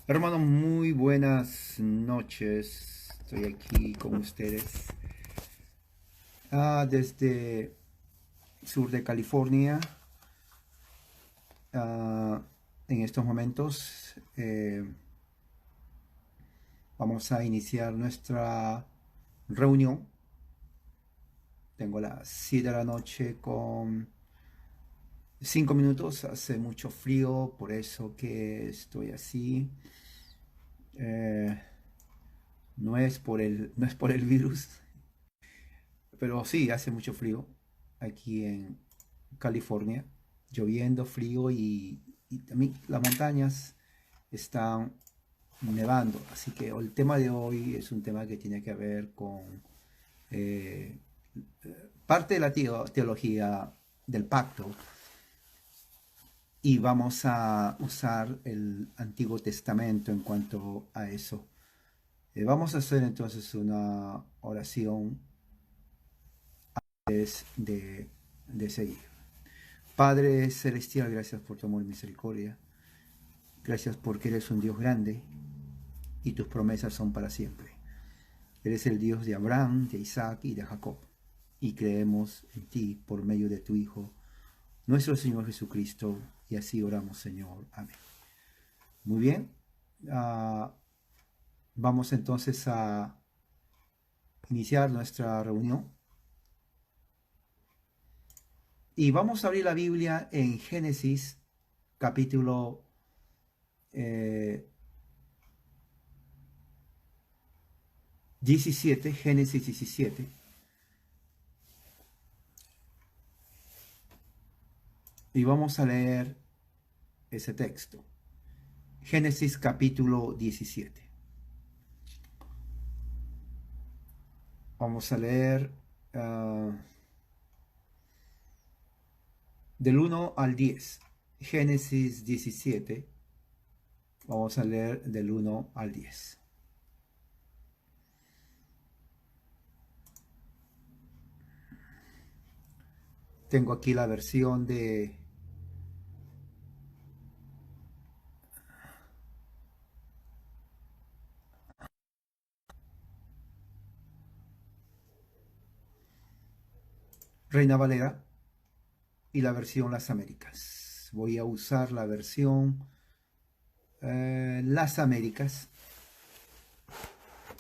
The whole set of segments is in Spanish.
Hermanos, muy buenas noches. Estoy aquí con ustedes desde sur de California. Ah, en estos momentos vamos a iniciar nuestra reunión. Tengo las 7 de la noche con 5 minutos. Hace mucho frío, por eso que estoy así. Eh, no es por el virus, pero sí, hace mucho frío aquí en California, lloviendo, frío y también las montañas están nevando. Así que el tema de hoy es un tema que tiene que ver con eh, parte de la teología del pacto y vamos a usar el Antiguo Testamento en cuanto a eso. Vamos a hacer entonces una oración de, de seguir. Padre Celestial, gracias por tu amor y misericordia. Gracias porque eres un Dios grande y tus promesas son para siempre. Eres el Dios de Abraham, de Isaac y de Jacob. Y creemos en ti por medio de tu Hijo, nuestro Señor Jesucristo. Y así oramos, Señor. Amén. Muy bien. Ah, vamos entonces a iniciar nuestra reunión. Y vamos a abrir la Biblia en Génesis capítulo eh, 17, Génesis 17. Y vamos a leer ese texto. Génesis capítulo 17. Vamos a leer del 1 al 10. Génesis 17. Vamos a leer del 1 al 10. Tengo aquí la versión de Reina Valera y la versión Las Américas. Voy a usar la versión Las Américas.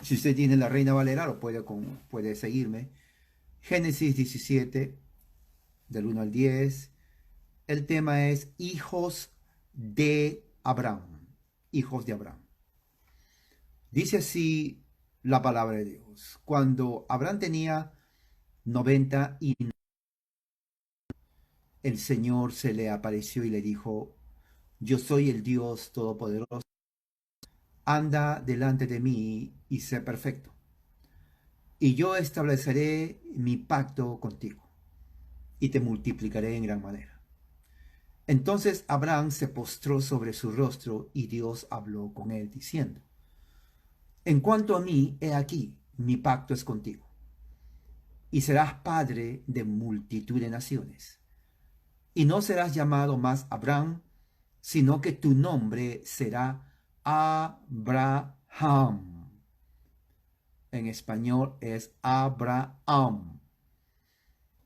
Si usted tiene la Reina Valera, puede seguirme. Génesis 17, del 1 al 10. El tema es hijos de Abraham. Hijos de Abraham. Dice así la palabra de Dios. Cuando Abraham tenía 90 y el Señor se le apareció y le dijo, yo soy el Dios Todopoderoso, anda delante de mí y sé perfecto. Y yo estableceré mi pacto contigo y te multiplicaré en gran manera. Entonces Abraham se postró sobre su rostro y Dios habló con él diciendo, en cuanto a mí, he aquí, mi pacto es contigo, y serás padre de multitud de naciones. Y no serás llamado más Abraham, sino que tu nombre será Abraham. En español es Abraham.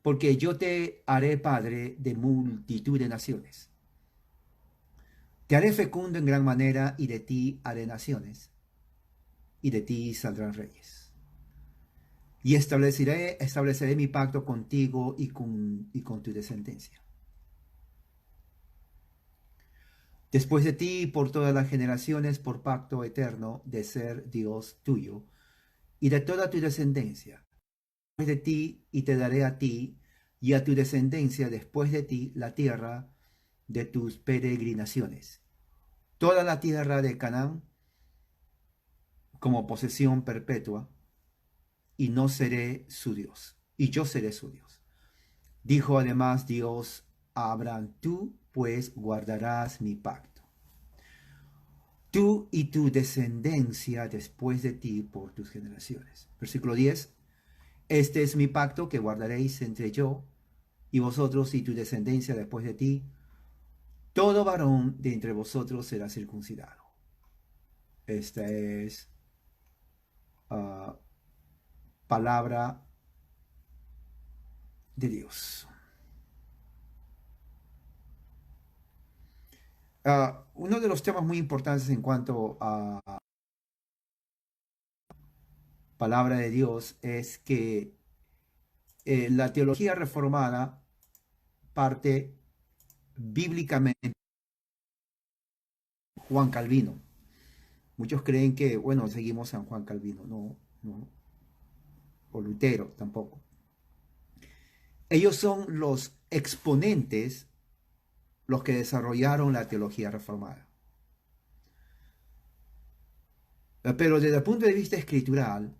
Porque yo te haré padre de multitud de naciones. Te haré fecundo en gran manera y de ti haré naciones. Y de ti saldrán reyes. Y estableceré mi pacto contigo y con tu descendencia. Después de ti, por todas las generaciones, por pacto eterno de ser Dios tuyo, y de toda tu descendencia. Después de ti, y te daré a ti y a tu descendencia después de ti la tierra de tus peregrinaciones. Toda la tierra de Canaán como posesión perpetua, y no seré su Dios, y yo seré su Dios. Dijo además Dios a Abraham, tú pues guardarás mi pacto, tú y tu descendencia después de ti por tus generaciones. Versículo 10. Este es mi pacto que guardaréis entre yo y vosotros y tu descendencia después de ti. Todo varón de entre vosotros será circuncidado. Esta es ah, palabra de Dios. Uno de los temas muy importantes en cuanto a palabra de Dios es que la teología reformada parte bíblicamente de Juan Calvino. Muchos creen que, bueno, seguimos a Juan Calvino, no, no, o Lutero tampoco. Ellos son los exponentes, los que desarrollaron la teología reformada. Pero desde el punto de vista escritural,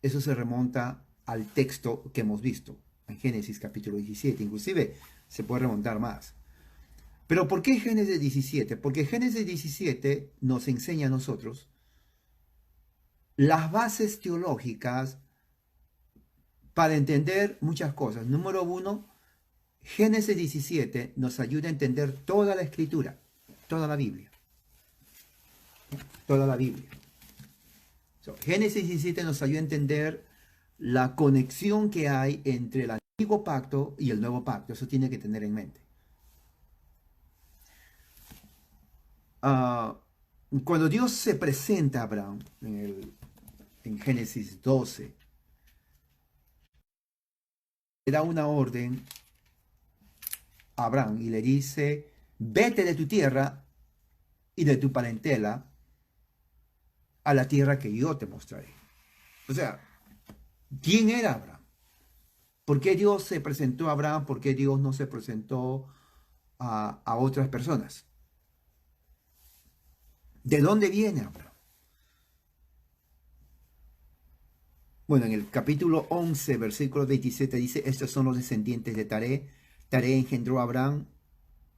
eso se remonta al texto que hemos visto, en Génesis capítulo 17, inclusive se puede remontar más. Pero ¿por qué Génesis 17? Porque Génesis 17 nos enseña a nosotros las bases teológicas para entender muchas cosas. Número uno, Génesis 17 nos ayuda a entender toda la escritura, toda la Biblia, toda la Biblia. Génesis 17 nos ayuda a entender la conexión que hay entre el antiguo pacto y el nuevo pacto. Eso tiene que tener en mente. Ah, cuando Dios se presenta a Abraham en Génesis 12, le da una orden a Abraham y le dice, vete de tu tierra y de tu parentela a la tierra que yo te mostraré. O sea, ¿quién era Abraham? ¿Por qué Dios se presentó a Abraham? ¿Por qué Dios no se presentó a otras personas? ¿De dónde viene Abraham? Bueno, en el capítulo 11, versículo 27 dice, estos son los descendientes de Taré. Taré engendró a Abraham,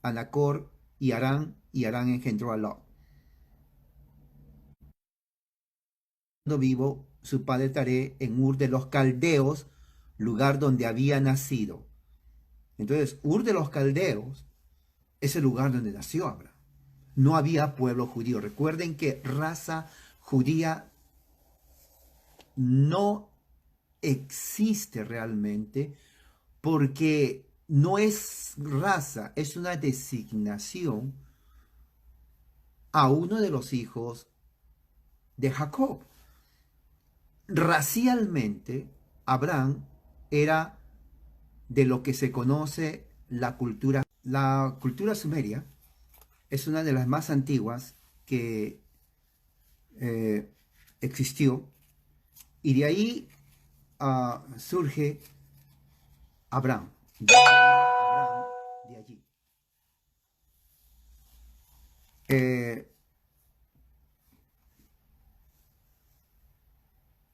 a Nacor y Harán engendró a Lot. Vivo su padre Taré en Ur de los Caldeos, lugar donde había nacido. Entonces, Ur de los Caldeos es el lugar donde nació Abraham. No había pueblo judío. Recuerden que raza judía no existe realmente porque no es raza, es una designación a uno de los hijos de Jacob. Racialmente, Abraham era de lo que se conoce la cultura. La cultura sumeria es una de las más antiguas que eh, existió y de ahí surge Abraham. Abraham de allí. Eh,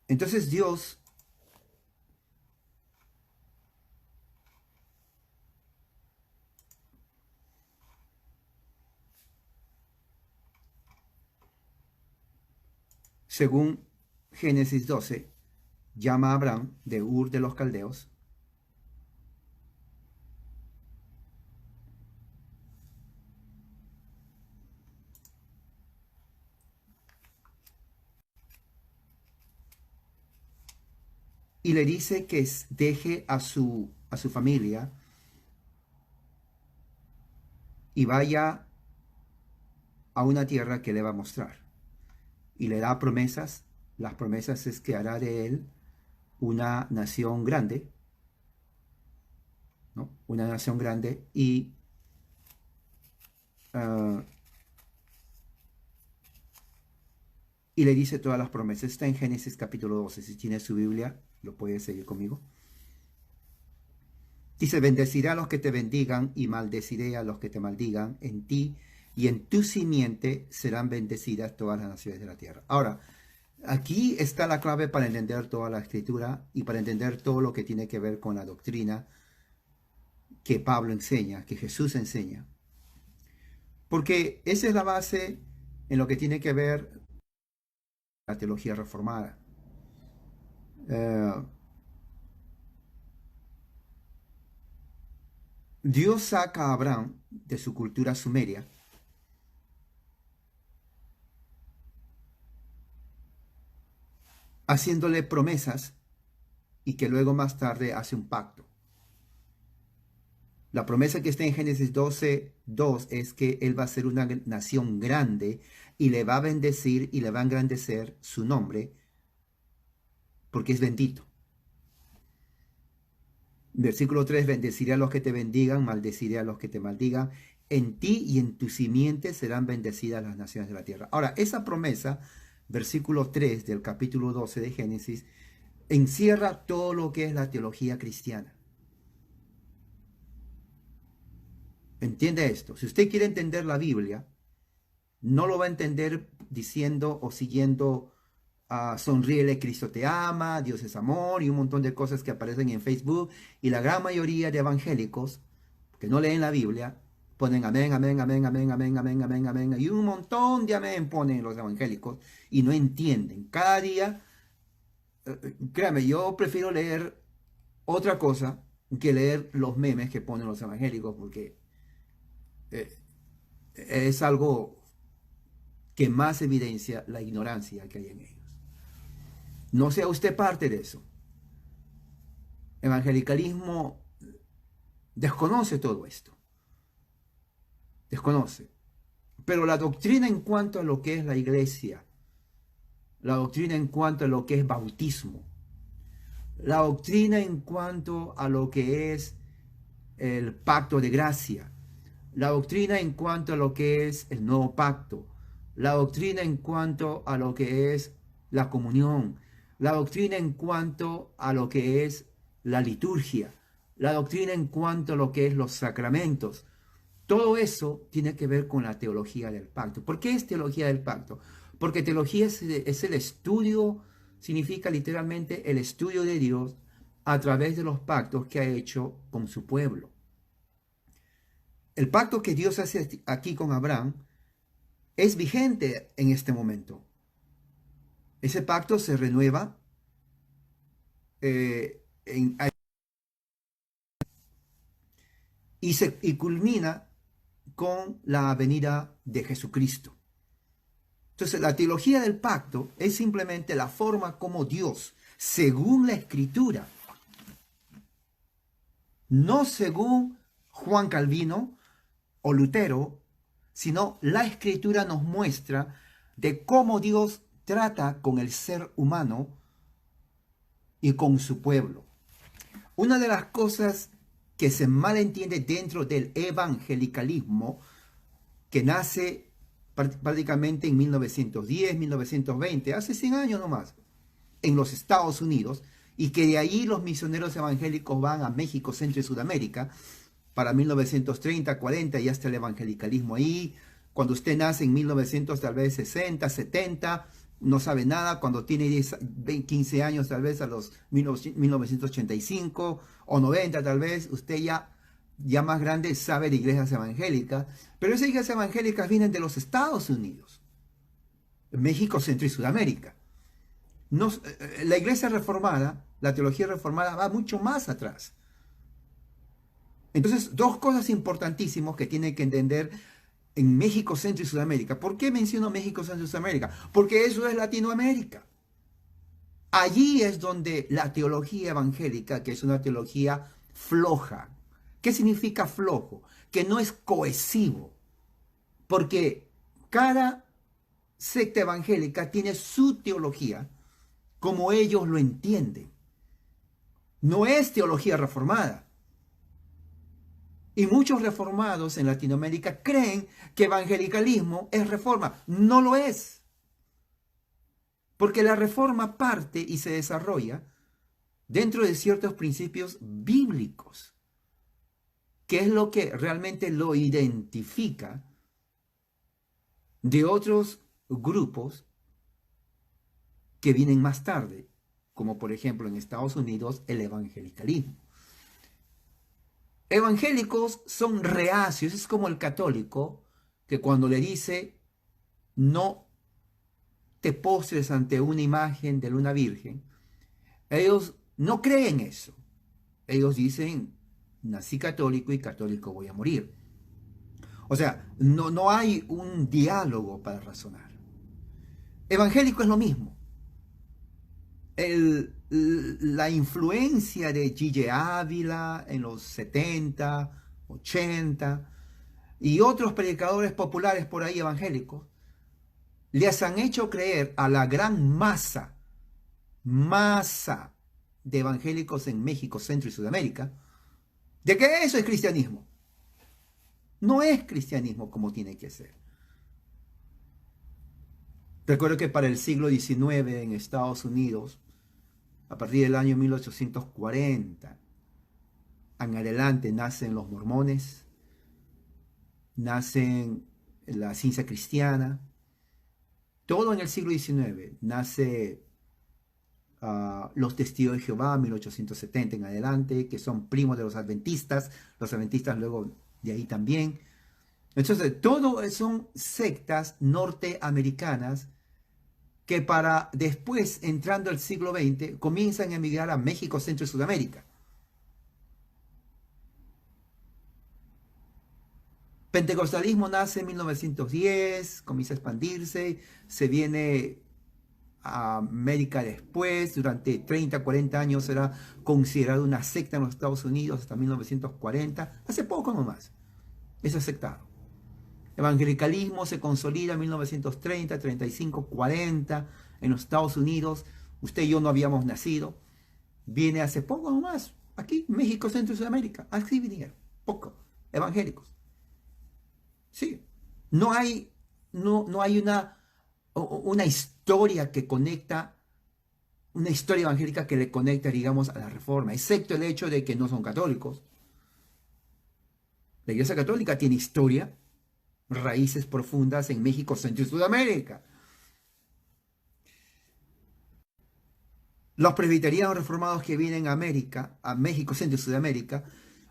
entonces Dios según Génesis 12, llama a Abraham de Ur de los Caldeos y le dice que deje a su familia y vaya a una tierra que le va a mostrar. Y le da promesas. Las promesas es que hará de él una nación grande, ¿no? Una nación grande uh, y le dice todas las promesas. Está en Génesis capítulo 12. Si tiene su Biblia, lo puede seguir conmigo. Dice, bendeciré a los que te bendigan y maldeciré a los que te maldigan. En ti y en tu simiente serán bendecidas todas las naciones de la tierra. Ahora, aquí está la clave para entender toda la escritura y para entender todo lo que tiene que ver con la doctrina que Pablo enseña, que Jesús enseña. Porque esa es la base en lo que tiene que ver la teología reformada. Dios saca a Abraham de su cultura sumeria haciéndole promesas y que luego más tarde hace un pacto. La promesa que está en Génesis 12:2 es que él va a ser una nación grande y le va a bendecir y le va a engrandecer su nombre porque es bendito. Versículo 3: bendeciré a los que te bendigan, maldeciré a los que te maldigan. En ti y en tu simiente serán bendecidas las naciones de la tierra. Ahora, esa promesa, versículo 3 del capítulo 12 de Génesis, encierra todo lo que es la teología cristiana. Entiende esto. Si usted quiere entender la Biblia, no lo va a entender diciendo o siguiendo sonríele, Cristo te ama, Dios es amor y un montón de cosas que aparecen en Facebook. Y la gran mayoría de evangélicos que no leen la Biblia ponen amén, amén, amén, amén, amén, amén, amén, amén. Y un montón de amén ponen los evangélicos y no entienden. Cada día, créame, yo prefiero leer otra cosa que leer los memes que ponen los evangélicos porque eh, es algo que más evidencia la ignorancia que hay en ellos. No sea usted parte de eso. Evangelicalismo desconoce todo esto. Desconoce. Pero la doctrina en cuanto a lo que es la iglesia, la doctrina en cuanto a lo que es bautismo, la doctrina en cuanto a lo que es el pacto de gracia, la doctrina en cuanto a lo que es el nuevo pacto, la doctrina en cuanto a lo que es la comunión, la doctrina en cuanto a lo que es la liturgia, la doctrina en cuanto a lo que es los sacramentos. Todo eso tiene que ver con la teología del pacto. ¿Por qué es teología del pacto? Porque teología es el estudio, significa literalmente el estudio de Dios a través de los pactos que ha hecho con su pueblo. El pacto que Dios hace aquí con Abraham es vigente en este momento. Ese pacto se renueva y culmina con la venida de Jesucristo. Entonces, la teología del pacto es simplemente la forma como Dios, según la Escritura, no según Juan Calvino o Lutero, sino la Escritura nos muestra de cómo Dios trata con el ser humano y con su pueblo. Una de las cosas que se malentiende dentro del evangelicalismo, que nace prácticamente en 1910, 1920, hace 100 años nomás, en los Estados Unidos, y que de ahí los misioneros evangélicos van a México, Centro y Sudamérica, para 1930, 40, ya está el evangelicalismo ahí. Cuando usted nace en 1900, tal vez 60, 70, no sabe nada. Cuando tiene 10, 20, 15 años, tal vez a los 1985 o 90, tal vez, usted ya más grande sabe de iglesias evangélicas. Pero esas iglesias evangélicas vienen de los Estados Unidos, México, Centro y Sudamérica. La iglesia reformada, la teología reformada va mucho más atrás. Entonces, dos cosas importantísimas que tienen que entender en México, Centro y Sudamérica. ¿Por qué menciono México, Centro y Sudamérica? Porque eso es Latinoamérica. Allí es donde la teología evangélica, que es una teología floja. ¿Qué significa flojo? Que no es cohesivo. Porque cada secta evangélica tiene su teología como ellos lo entienden. No es teología reformada. Y muchos reformados en Latinoamérica creen que evangelicalismo es reforma. No lo es. Porque la reforma parte y se desarrolla dentro de ciertos principios bíblicos, que es lo que realmente lo identifica de otros grupos que vienen más tarde, como por ejemplo en Estados Unidos el evangelicalismo. Evangélicos son reacios, es como el católico que cuando le dice no te postres ante una imagen de una virgen, ellos no creen eso. Ellos dicen, nací católico y católico voy a morir. O sea, no hay un diálogo para razonar. Evangélico es lo mismo. la influencia de Gigi Ávila en los 70, 80 y otros predicadores populares por ahí evangélicos les han hecho creer a la gran masa de evangélicos en México, Centro y Sudamérica, de que eso es cristianismo. No es cristianismo como tiene que ser. Recuerdo que para el siglo XIX en Estados Unidos, a partir del año 1840, en adelante nacen los mormones, nacen la ciencia cristiana, todo en el siglo XIX. Nace los testigos de Jehová, 1870 en adelante, que son primos de los adventistas luego de ahí también. Entonces, todo son sectas norteamericanas que para después, entrando al siglo XX, comienzan a emigrar a México, Centro y Sudamérica. Pentecostalismo nace en 1910, comienza a expandirse, se viene a América después, durante 30, 40 años será considerado una secta en los Estados Unidos hasta 1940, hace poco nomás, es aceptado. Evangelicalismo se consolida en 1930, 35, 40 en los Estados Unidos. Usted y yo no habíamos nacido. Viene hace poco nomás, aquí, México, Centro y Sudamérica. Así vinieron, poco, evangélicos. Sí, no hay una historia que conecta, una historia evangélica que le conecta, digamos, a la Reforma, excepto el hecho de que no son católicos. La Iglesia Católica tiene historia, raíces profundas en México, Centro y Sudamérica. Los presbiterianos reformados que vienen a América, a México, Centro y Sudamérica,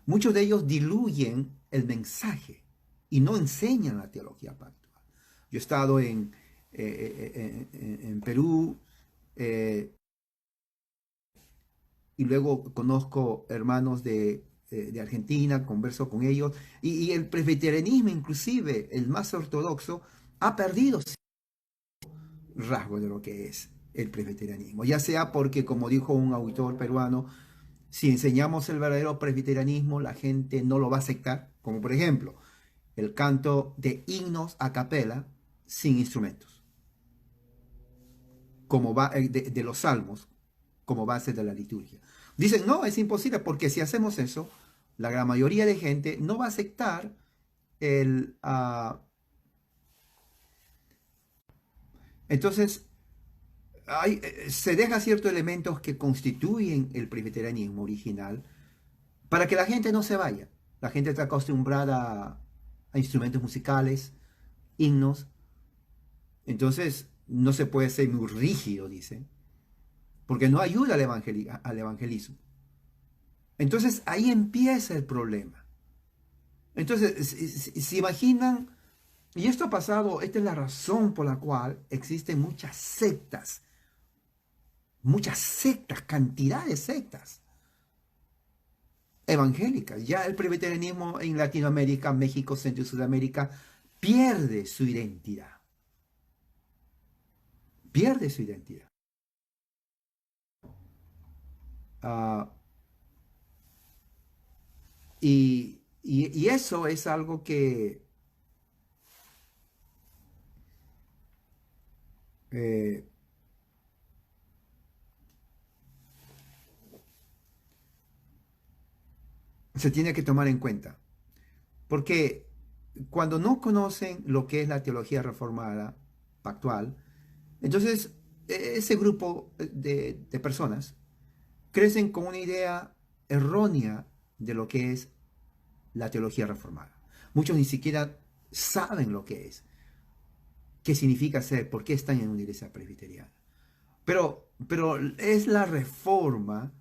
muchos de ellos diluyen el mensaje y no enseñan la teología pactual. Yo he estado en Perú y luego conozco hermanos de Argentina, converso con ellos, y el presbiterianismo, inclusive el más ortodoxo, ha perdido rasgos de lo que es el presbiterianismo, ya sea porque, como dijo un autor peruano, si enseñamos el verdadero presbiterianismo, la gente no lo va a aceptar, como por ejemplo el canto de himnos a capela sin instrumentos, como va de los salmos, como base de la liturgia. Dicen, no, es imposible, porque si hacemos eso, la gran mayoría de gente no va a aceptar el... entonces, se deja ciertos elementos que constituyen el presbiterianismo original para que la gente no se vaya. La gente está acostumbrada a instrumentos musicales, himnos. Entonces, no se puede ser muy rígido, dicen, porque no ayuda al evangelismo. Entonces, ahí empieza el problema. Entonces, se imaginan, y esto ha pasado, esta es la razón por la cual existen muchas sectas, cantidad de sectas evangélicas. Ya el presbiterianismo en Latinoamérica, México, Centro y Sudamérica pierde su identidad. Pierde su identidad. Y eso es algo que eh, se tiene que tomar en cuenta. Porque cuando no conocen lo que es la teología reformada pactual, entonces ese grupo de personas crecen con una idea errónea de lo que es la teología reformada. Muchos ni siquiera saben lo que es, qué significa ser, por qué están en una iglesia presbiteriana. Pero es la reforma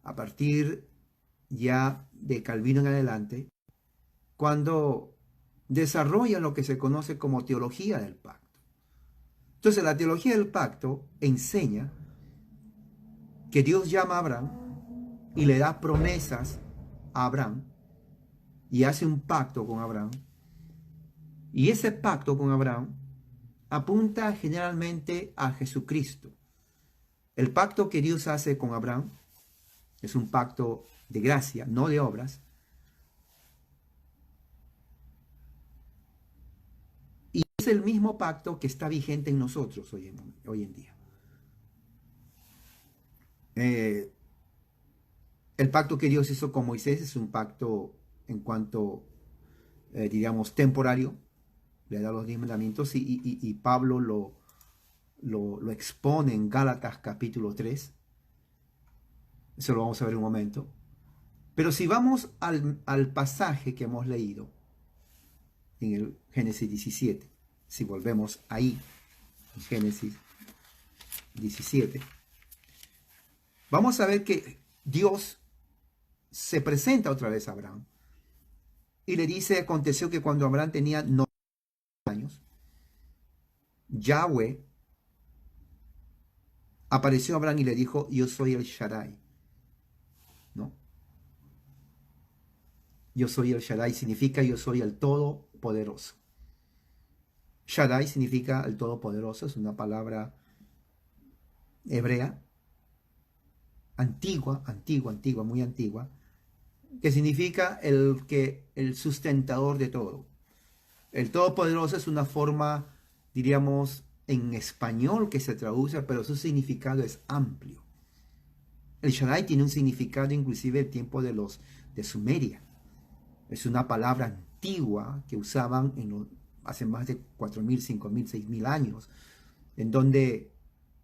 a partir ya de Calvino en adelante, cuando desarrolla lo que se conoce como teología del pacto. Entonces, la teología del pacto enseña que Dios llama a Abraham y le da promesas a Abraham y hace un pacto con Abraham. Y ese pacto con Abraham apunta generalmente a Jesucristo. El pacto que Dios hace con Abraham es un pacto de gracia, no de obras. Y es el mismo pacto que está vigente en nosotros hoy en día. Eh, el pacto que Dios hizo con Moisés es un pacto en cuanto, diríamos, temporario. Le da los 10 mandamientos y Pablo lo expone en Gálatas capítulo 3. Eso lo vamos a ver en un momento. Pero si vamos al pasaje que hemos leído en el Génesis 17, si volvemos ahí, en Génesis 17, vamos a ver que Dios se presenta otra vez a Abraham y le dice, aconteció que cuando Abraham tenía 90 años, Yahweh apareció a Abraham y le dijo, yo soy el Shaddai, ¿no? Yo soy el Shaddai significa yo soy el Todopoderoso. Shaddai significa el Todopoderoso, es una palabra hebrea, antigua, muy antigua, que significa el sustentador de todo. El Todopoderoso es una forma, diríamos, en español que se traduce, pero su significado es amplio. El Shaddai tiene un significado inclusive del tiempo de Sumeria. Es una palabra antigua que usaban hace más de 4.000, 5.000, 6.000 años, en donde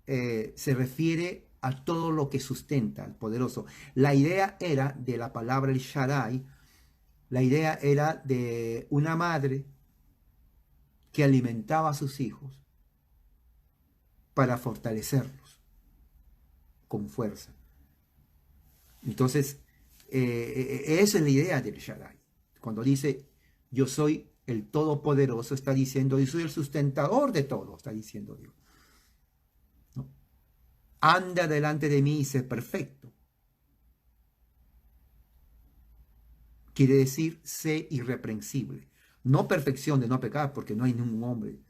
se refiere a todo lo que sustenta al poderoso. La idea era de la palabra el Shaddai, la idea era de una madre que alimentaba a sus hijos para fortalecerlos con fuerza. Entonces, esa es la idea del Shaddai. Cuando dice, yo soy el Todopoderoso, está diciendo, yo soy el sustentador de todo, está diciendo Dios. ¿No? Anda delante de mí y sé perfecto. Quiere decir, sé irreprensible. No perfección de no pecar, porque no hay ningún hombre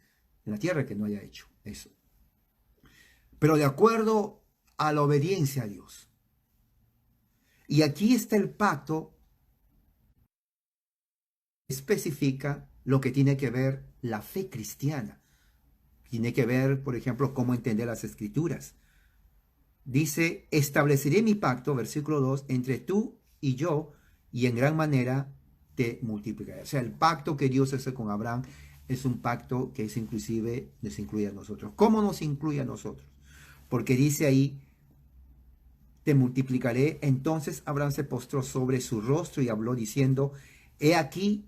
en la tierra que no haya hecho eso. Pero de acuerdo a la obediencia a Dios. Y aquí está el pacto que especifica lo que tiene que ver la fe cristiana. Tiene que ver, por ejemplo, cómo entender las escrituras. Dice, estableceré mi pacto, versículo 2, entre tú y yo, y en gran manera te multiplicaré. O sea, el pacto que Dios hace con Abraham es un pacto que es inclusive nos incluye a nosotros. ¿Cómo nos incluye a nosotros? Porque dice ahí, te multiplicaré. Entonces Abraham se postró sobre su rostro y habló diciendo, he aquí,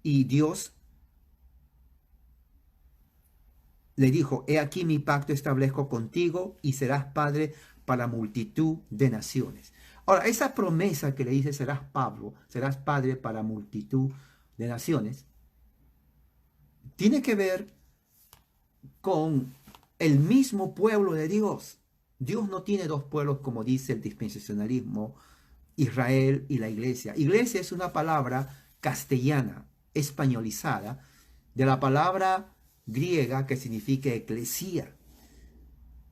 y Dios le dijo, he aquí mi pacto establezco contigo y serás padre para multitud de naciones. Ahora, esa promesa que le dice, serás padre para multitud de naciones, tiene que ver con el mismo pueblo de Dios. Dios no tiene dos pueblos como dice el dispensacionalismo, Israel y la iglesia. Iglesia es una palabra castellana, españolizada, de la palabra griega que significa eclesía.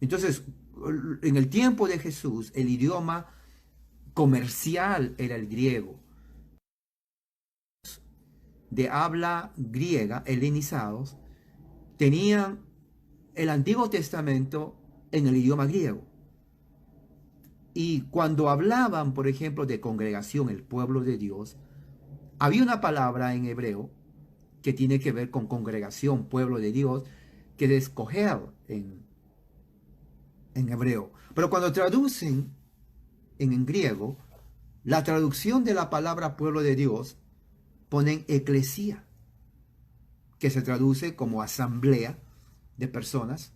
Entonces, en el tiempo de Jesús, el idioma comercial era el griego. De habla griega, helenizados, tenían el Antiguo Testamento en el idioma griego. Y cuando hablaban, por ejemplo, de congregación, el pueblo de Dios, había una palabra en hebreo que tiene que ver con congregación, pueblo de Dios, que es kohel en hebreo. Pero cuando traducen en griego, la traducción de la palabra pueblo de Dios ponen eclesía, que se traduce como asamblea de personas,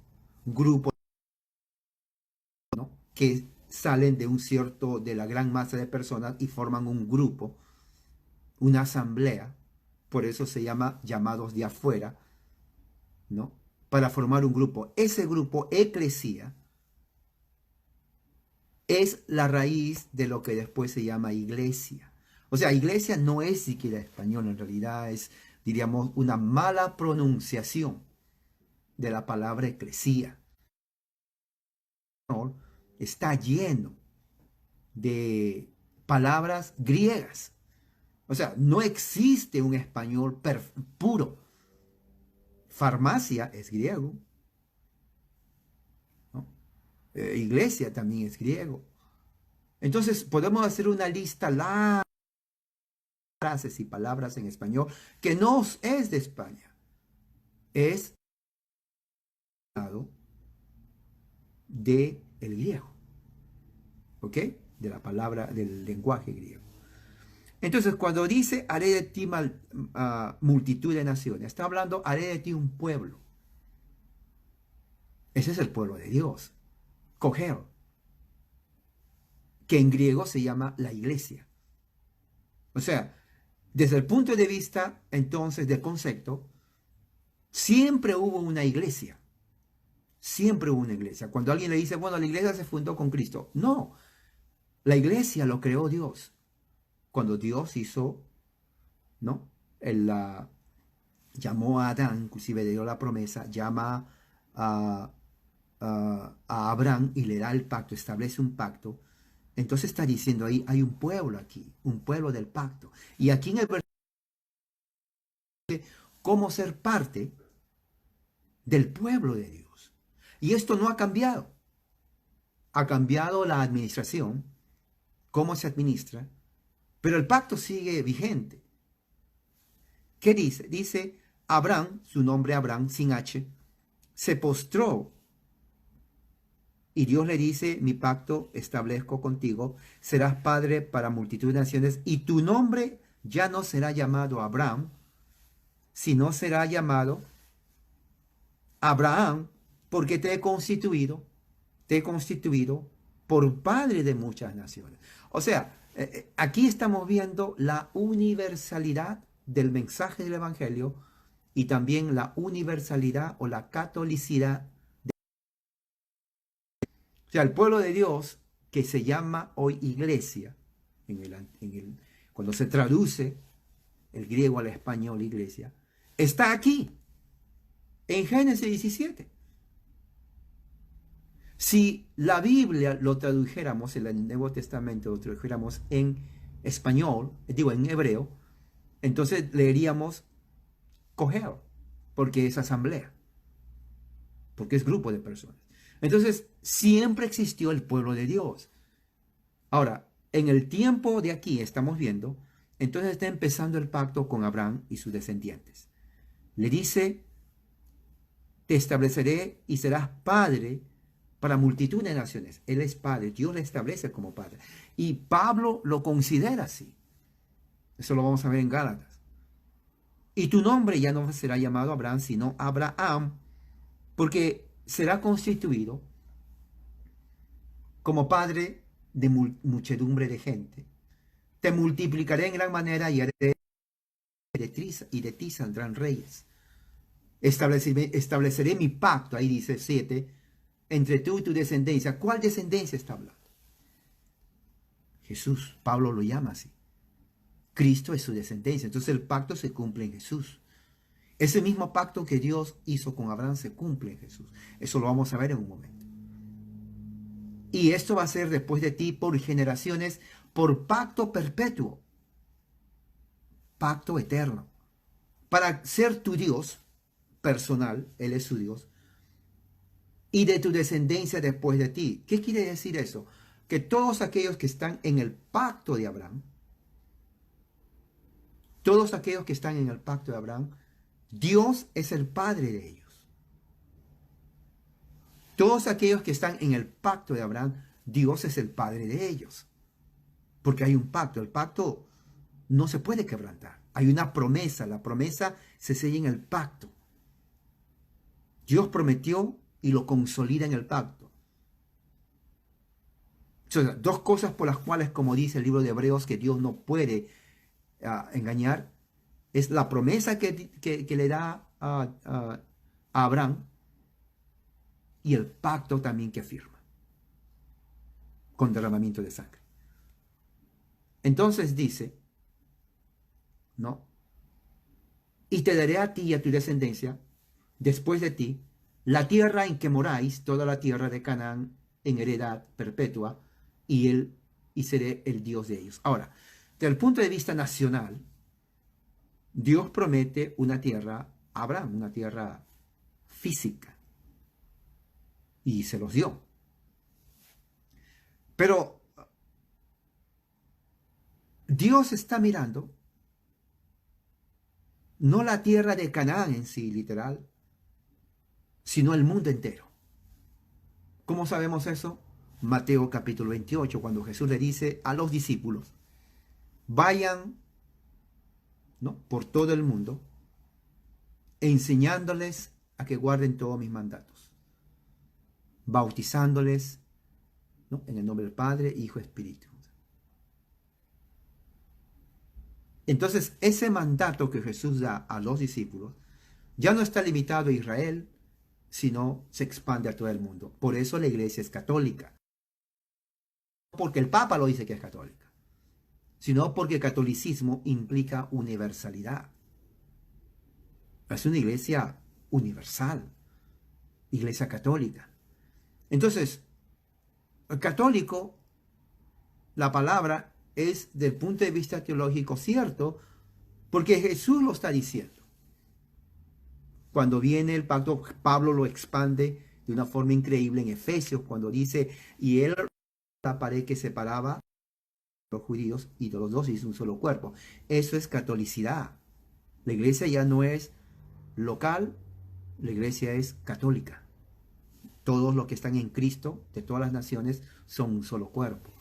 grupos, ¿no?, que salen de la gran masa de personas y forman un grupo, una asamblea, por eso se llama llamados de afuera, ¿no?, para formar un grupo. Ese grupo, eclesía, es la raíz de lo que después se llama iglesia. O sea, iglesia no es siquiera español, en realidad es, diríamos, una mala pronunciación de la palabra eclesía. está lleno de palabras griegas. O sea, no existe un español puro. Farmacia es griego, ¿no? Iglesia también es griego. Entonces podemos hacer una lista larga de frases y palabras en español que no es de España, es de el griego, ¿ok? De la palabra, del lenguaje griego. Entonces, cuando dice, haré de ti multitud de naciones, está hablando, haré de ti un pueblo. Ese es el pueblo de Dios, Cogel, que en griego se llama la iglesia. O sea, desde el punto de vista, entonces, del concepto, siempre hubo una iglesia. Siempre hubo una iglesia. Cuando alguien le dice, bueno, la iglesia se fundó con Cristo. No, la iglesia lo creó Dios. Cuando Dios hizo, ¿no? Llamó a Adán, inclusive le dio la promesa, llama a, a Abraham y le da el pacto, establece un pacto. Entonces está diciendo ahí, hay un pueblo aquí, un pueblo del pacto. Y aquí en el versículo, cómo ser parte del pueblo de Dios. Y esto no ha cambiado. Ha cambiado la administración, cómo se administra, pero el pacto sigue vigente. ¿Qué dice? Dice, Abraham, su nombre Abraham, sin H, se postró y Dios le dice, mi pacto establezco contigo, serás padre para multitud de naciones y tu nombre ya no será llamado Abraham, sino será llamado Abraham, porque te he constituido por padre de muchas naciones. O sea, aquí estamos viendo la universalidad del mensaje del Evangelio y también la universalidad o la catolicidad. O sea, el pueblo de Dios, que se llama hoy iglesia, cuando se traduce el griego al español iglesia, está aquí, en Génesis 17. Si la Biblia lo tradujéramos, el Nuevo Testamento lo tradujéramos en español, digo en hebreo, entonces leeríamos Cogel, porque es asamblea, porque es grupo de personas. Entonces, siempre existió el pueblo de Dios. Ahora, en el tiempo de aquí estamos viendo, entonces está empezando el pacto con Abraham y sus descendientes. Le dice, te estableceré y serás padre para multitud de naciones. Él es padre, Dios le establece como padre. Y Pablo lo considera así. Eso lo vamos a ver en Gálatas. Y tu nombre ya no será llamado Abraham, sino Abraham, porque será constituido como padre de muchedumbre de gente. Te multiplicaré en gran manera y de ti saldrán reyes. Estableceré mi pacto, ahí dice 7, entre tú y tu descendencia. ¿Cuál descendencia está hablando? Jesús, Pablo lo llama así. Cristo es su descendencia. Entonces el pacto se cumple en Jesús. Ese mismo pacto que Dios hizo con Abraham se cumple en Jesús. Eso lo vamos a ver en un momento. Y esto va a ser después de ti por generaciones, por pacto perpetuo, pacto eterno, para ser tu Dios personal, Él es su Dios, y de tu descendencia después de ti. ¿Qué quiere decir eso? Que todos aquellos que están en el pacto de Abraham, todos aquellos que están en el pacto de Abraham, Dios es el Padre de ellos. Todos aquellos que están en el pacto de Abraham, Dios es el Padre de ellos. Porque hay un pacto. El pacto no se puede quebrantar. Hay una promesa. La promesa se sella en el pacto. Dios prometió y lo consolida en el pacto. Entonces, dos cosas por las cuales, como dice el libro de Hebreos, que Dios no puede engañar, es la promesa que le da a Abraham y el pacto también que firma con derramamiento de sangre. Entonces dice, ¿no? Y te daré a ti y a tu descendencia, después de ti, la tierra en que moráis, toda la tierra de Canaán, en heredad perpetua y seré el Dios de ellos. Ahora, desde el punto de vista nacional, Dios promete una tierra a Abraham, una tierra física, y se los dio. Pero Dios está mirando no la tierra de Canaán en sí, literal, sino el mundo entero. ¿Cómo sabemos eso? Mateo capítulo 28, cuando Jesús le dice a los discípulos, vayan, ¿no?, por todo el mundo, enseñándoles a que guarden todos mis mandatos, bautizándoles, ¿no?, en el nombre del Padre, Hijo y Espíritu. Entonces, ese mandato que Jesús da a los discípulos ya no está limitado a Israel, sino se expande a todo el mundo. Por eso la iglesia es católica. No porque el Papa lo dice que es católica, sino porque el catolicismo implica universalidad. Es una iglesia universal, iglesia católica. Entonces, el católico, la palabra es, del punto de vista teológico, cierto, porque Jesús lo está diciendo. Cuando viene el pacto, Pablo lo expande de una forma increíble en Efesios, cuando dice, y él la pared que separaba a los judíos y de los dos hizo un solo cuerpo. Eso es catolicidad. La iglesia ya no es local, la iglesia es católica. Todos los que están en Cristo, de todas las naciones, son un solo cuerpo.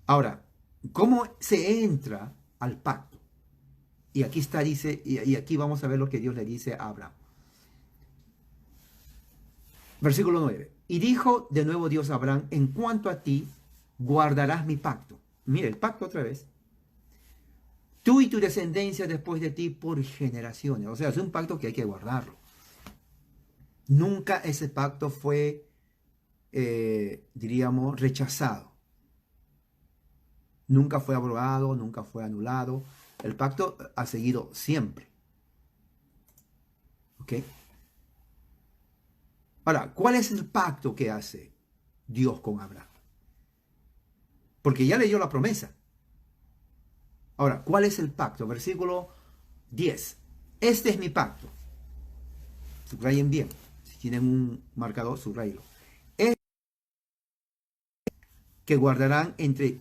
Ahora, ¿cómo se entra al pacto? Y aquí está, dice, y aquí vamos a ver lo que Dios le dice a Abraham. Versículo 9. Y dijo de nuevo Dios a Abraham, en cuanto a ti, guardarás mi pacto. Mire, el pacto otra vez. Tú y tu descendencia después de ti por generaciones. O sea, es un pacto que hay que guardarlo. Nunca ese pacto fue, diríamos, rechazado. Nunca fue abrogado, nunca fue anulado. El pacto ha seguido siempre. ¿Ok? Ahora, ¿cuál es el pacto que hace Dios con Abraham? Porque ya leyó la promesa. Ahora, ¿cuál es el pacto? Versículo 10. Este es mi pacto. Subrayen bien. Si tienen un marcador, subrayenlo. Es que guardarán entre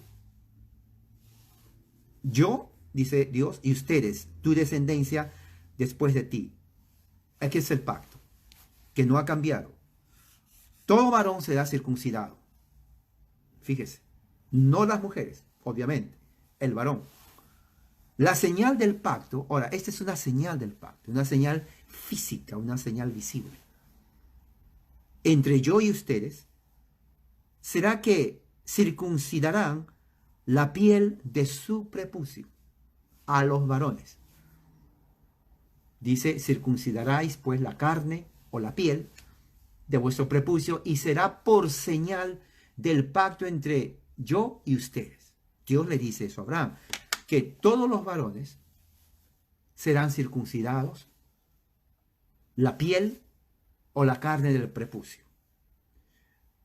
yo, dice Dios, y ustedes, tu descendencia después de ti. Aquí es el pacto, que no ha cambiado. Todo varón será circuncidado. Fíjese, no las mujeres, obviamente, el varón. La señal del pacto, ahora, esta es una señal del pacto, una señal física, una señal visible. Entre yo y ustedes, será que circuncidarán la piel de su prepucio a los varones. Dice, circuncidaráis pues la carne o la piel de vuestro prepucio y será por señal del pacto entre yo y ustedes. Dios le dice eso a Abraham, que todos los varones serán circuncidados la piel o la carne del prepucio.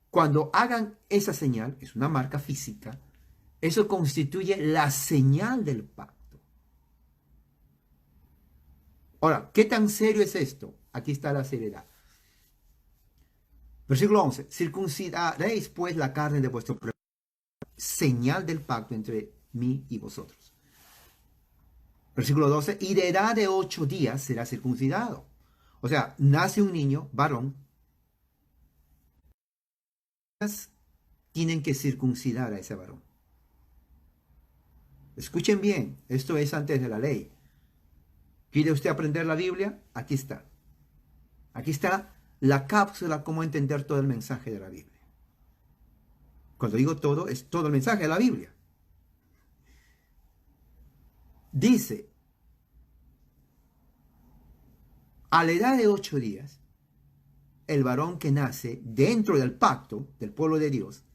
Cuando hagan esa señal, es una marca física, eso constituye la señal del pacto. Ahora, ¿qué tan serio es esto? Aquí está la seriedad. Versículo 11. Circuncidaréis pues la carne de vuestro prepucio, señal del pacto entre mí y vosotros. Versículo 12. Y de edad de 8 días será circuncidado. O sea, nace un niño, varón. Tienen que circuncidar a ese varón. Escuchen bien, esto es antes de la ley. ¿Quiere usted aprender la Biblia? Aquí está. Aquí está la cápsula, cómo entender todo el mensaje de la Biblia. Cuando digo todo, es todo el mensaje de la Biblia. Dice, a la edad de 8 días, el varón que nace dentro del pacto del pueblo de Dios,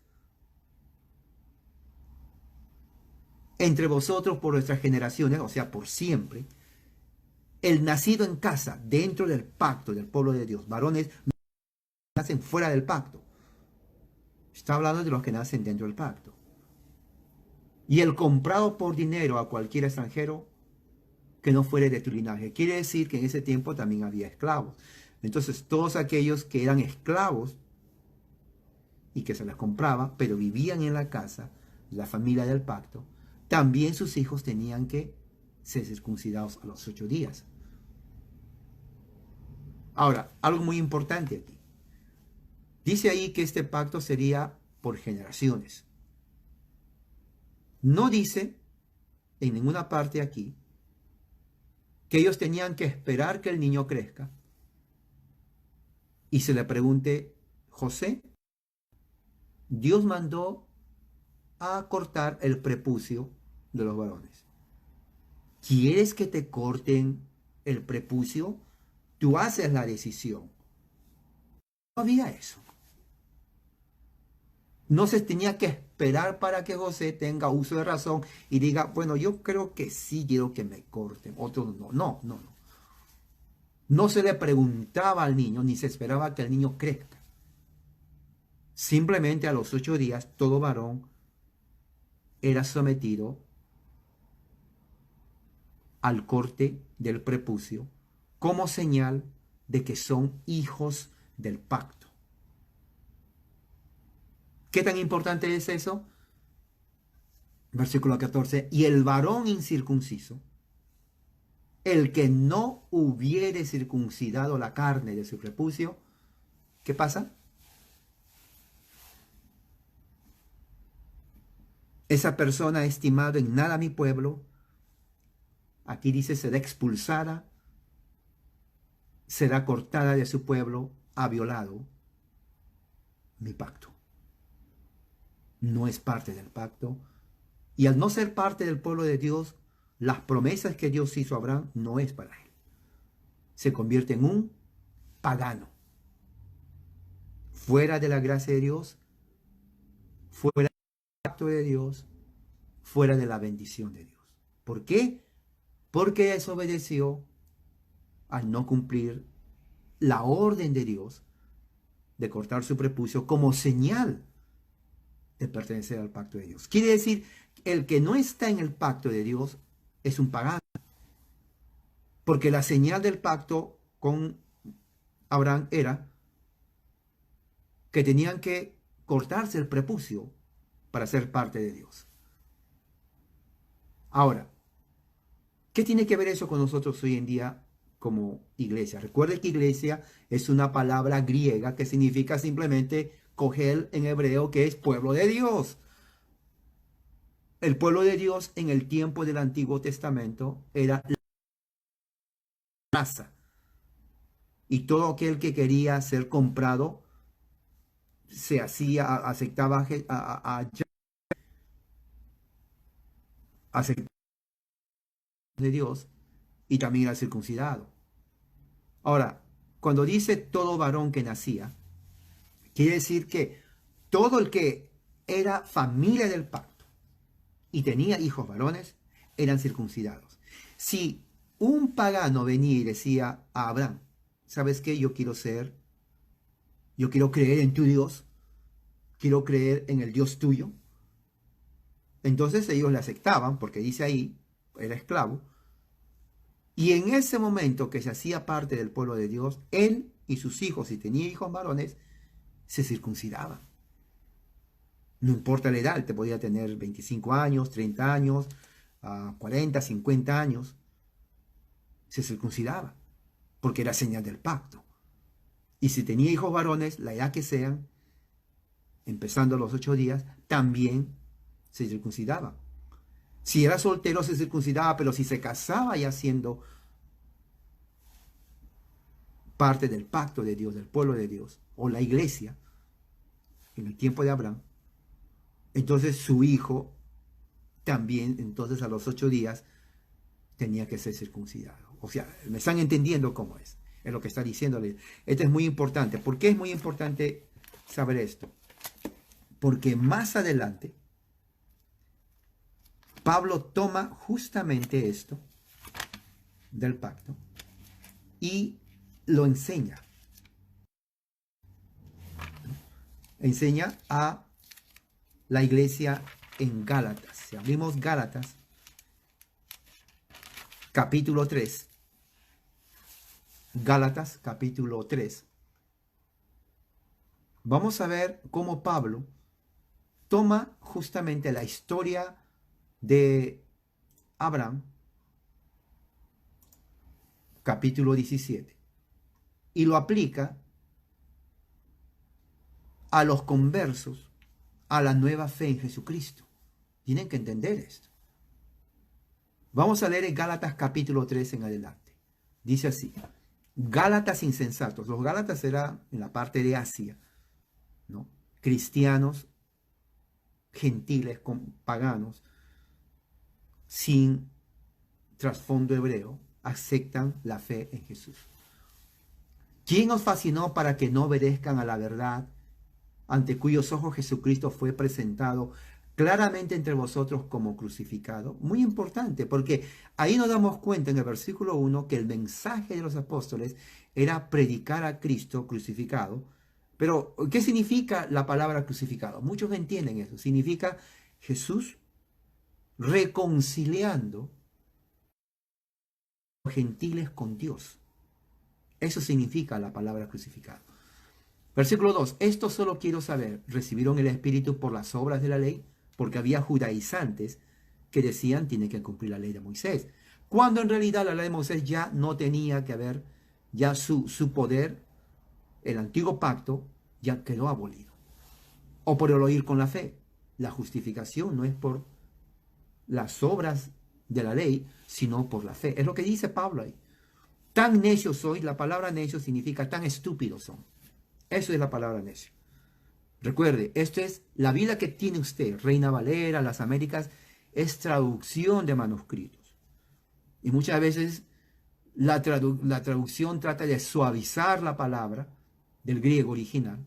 entre vosotros por vuestras generaciones, o sea, por siempre, el nacido en casa, dentro del pacto del pueblo de Dios, varones nacen fuera del pacto, Está hablando de los que nacen dentro del pacto. Y el comprado por dinero a cualquier extranjero que no fuere de tu linaje. Quiere decir que en ese tiempo también había esclavos. Entonces, todos aquellos que eran esclavos y que se les compraba, pero vivían en la casa, la familia del pacto, también sus hijos tenían que ser circuncidados a los 8 días. Ahora, algo muy importante aquí. Dice ahí que este pacto sería por generaciones. No dice en ninguna parte aquí que ellos tenían que esperar que el niño crezca y se le pregunte, José, Dios mandó a cortar el prepucio de los varones. ¿Quieres que te corten el prepucio? Tú haces la decisión. No había eso. No se tenía que esperar para que José tenga uso de razón y diga, bueno, yo creo que sí quiero que me corten. Otros no. No, no, no. No se le preguntaba al niño ni se esperaba que el niño crezca. Simplemente a los 8 días todo varón era sometido al corte del prepucio como señal de que son hijos del pacto. ¿Qué tan importante es eso? Versículo 14. Y el varón incircunciso, el que no hubiere circuncidado la carne de su prepucio, ¿qué pasa? Esa persona ha estimado en nada mi pueblo. Aquí dice será expulsada, será cortada de su pueblo, ha violado mi pacto. No es parte del pacto. Y al no ser parte del pueblo de Dios, las promesas que Dios hizo a Abraham no es para él. Se convierte en un pagano. Fuera de la gracia de Dios, fuera del pacto de Dios, fuera de la bendición de Dios. ¿Por qué? Porque desobedeció al no cumplir la orden de Dios de cortar su prepucio como señal de pertenecer al pacto de Dios. Quiere decir, el que no está en el pacto de Dios es un pagano. Porque la señal del pacto con Abraham era que tenían que cortarse el prepucio para ser parte de Dios. Ahora, ¿qué tiene que ver eso con nosotros hoy en día como iglesia? Recuerde que iglesia es una palabra griega que significa simplemente coger en hebreo, que es pueblo de Dios. El pueblo de Dios en el tiempo del Antiguo Testamento era la raza. Y todo aquel que quería ser comprado se hacía, aceptaba aceptaba de Dios y también era circuncidado. Ahora, cuando dice todo varón que nacía, quiere decir que todo el que era familia del pacto y tenía hijos varones eran circuncidados. Si un pagano venía y decía a Abraham, ¿sabes qué? Yo quiero creer en tu Dios, quiero creer en el Dios tuyo. Entonces ellos le aceptaban, porque dice ahí, era esclavo. Y en ese momento que se hacía parte del pueblo de Dios, él y sus hijos, si tenía hijos varones, se circuncidaban. No importa la edad, él te podía tener 25 años, 30 años, 40, 50 años, se circuncidaba, porque era señal del pacto. Y si tenía hijos varones, la edad que sean, empezando los 8 días, también se circuncidaba. Si era soltero, se circuncidaba, pero si se casaba ya siendo parte del pacto de Dios, del pueblo de Dios, o la iglesia, en el tiempo de Abraham, entonces su hijo también, entonces a los 8 días, tenía que ser circuncidado. O sea, me están entendiendo cómo es lo que está diciéndole. Esto es muy importante. ¿Por qué es muy importante saber esto? Porque más adelante, Pablo toma justamente esto del pacto y lo enseña. enseña a la iglesia en Gálatas. Si abrimos Gálatas, capítulo 3. Gálatas, capítulo 3. Vamos a ver cómo Pablo toma justamente la historia de Abraham, capítulo 17, y lo aplica a los conversos, a la nueva fe en Jesucristo. Tienen que entender esto. Vamos a leer en Gálatas capítulo 3 en adelante. Dice así: Gálatas insensatos. Los Gálatas eran en la parte de Asia, ¿no? Cristianos, gentiles, paganos, sin trasfondo hebreo, aceptan la fe en Jesús. ¿Quién os fascinó para que no obedezcan a la verdad, ante cuyos ojos Jesucristo fue presentado claramente entre vosotros como crucificado? Muy importante, porque ahí nos damos cuenta en el versículo 1 que el mensaje de los apóstoles era predicar a Cristo crucificado. Pero, ¿qué significa la palabra crucificado? Muchos entienden eso. Significa Jesús reconciliando a los gentiles con Dios. Eso significa la palabra crucificado. Versículo 2. Esto solo quiero saber: ¿recibieron el Espíritu por las obras de la ley? Porque había judaizantes que decían tiene que cumplir la ley de Moisés, cuando en realidad la ley de Moisés ya no tenía que haber, ya su poder, el antiguo pacto ya quedó abolido. O por el oír con la fe. La justificación no es por las obras de la ley, sino por la fe. Es lo que dice Pablo ahí. Tan necios sois. La palabra necio significa tan estúpidos son. Eso es la palabra necio. Recuerde, esto es la Biblia que tiene usted, Reina Valera, las Américas, es traducción de manuscritos. Y muchas veces la traducción trata de suavizar la palabra del griego original.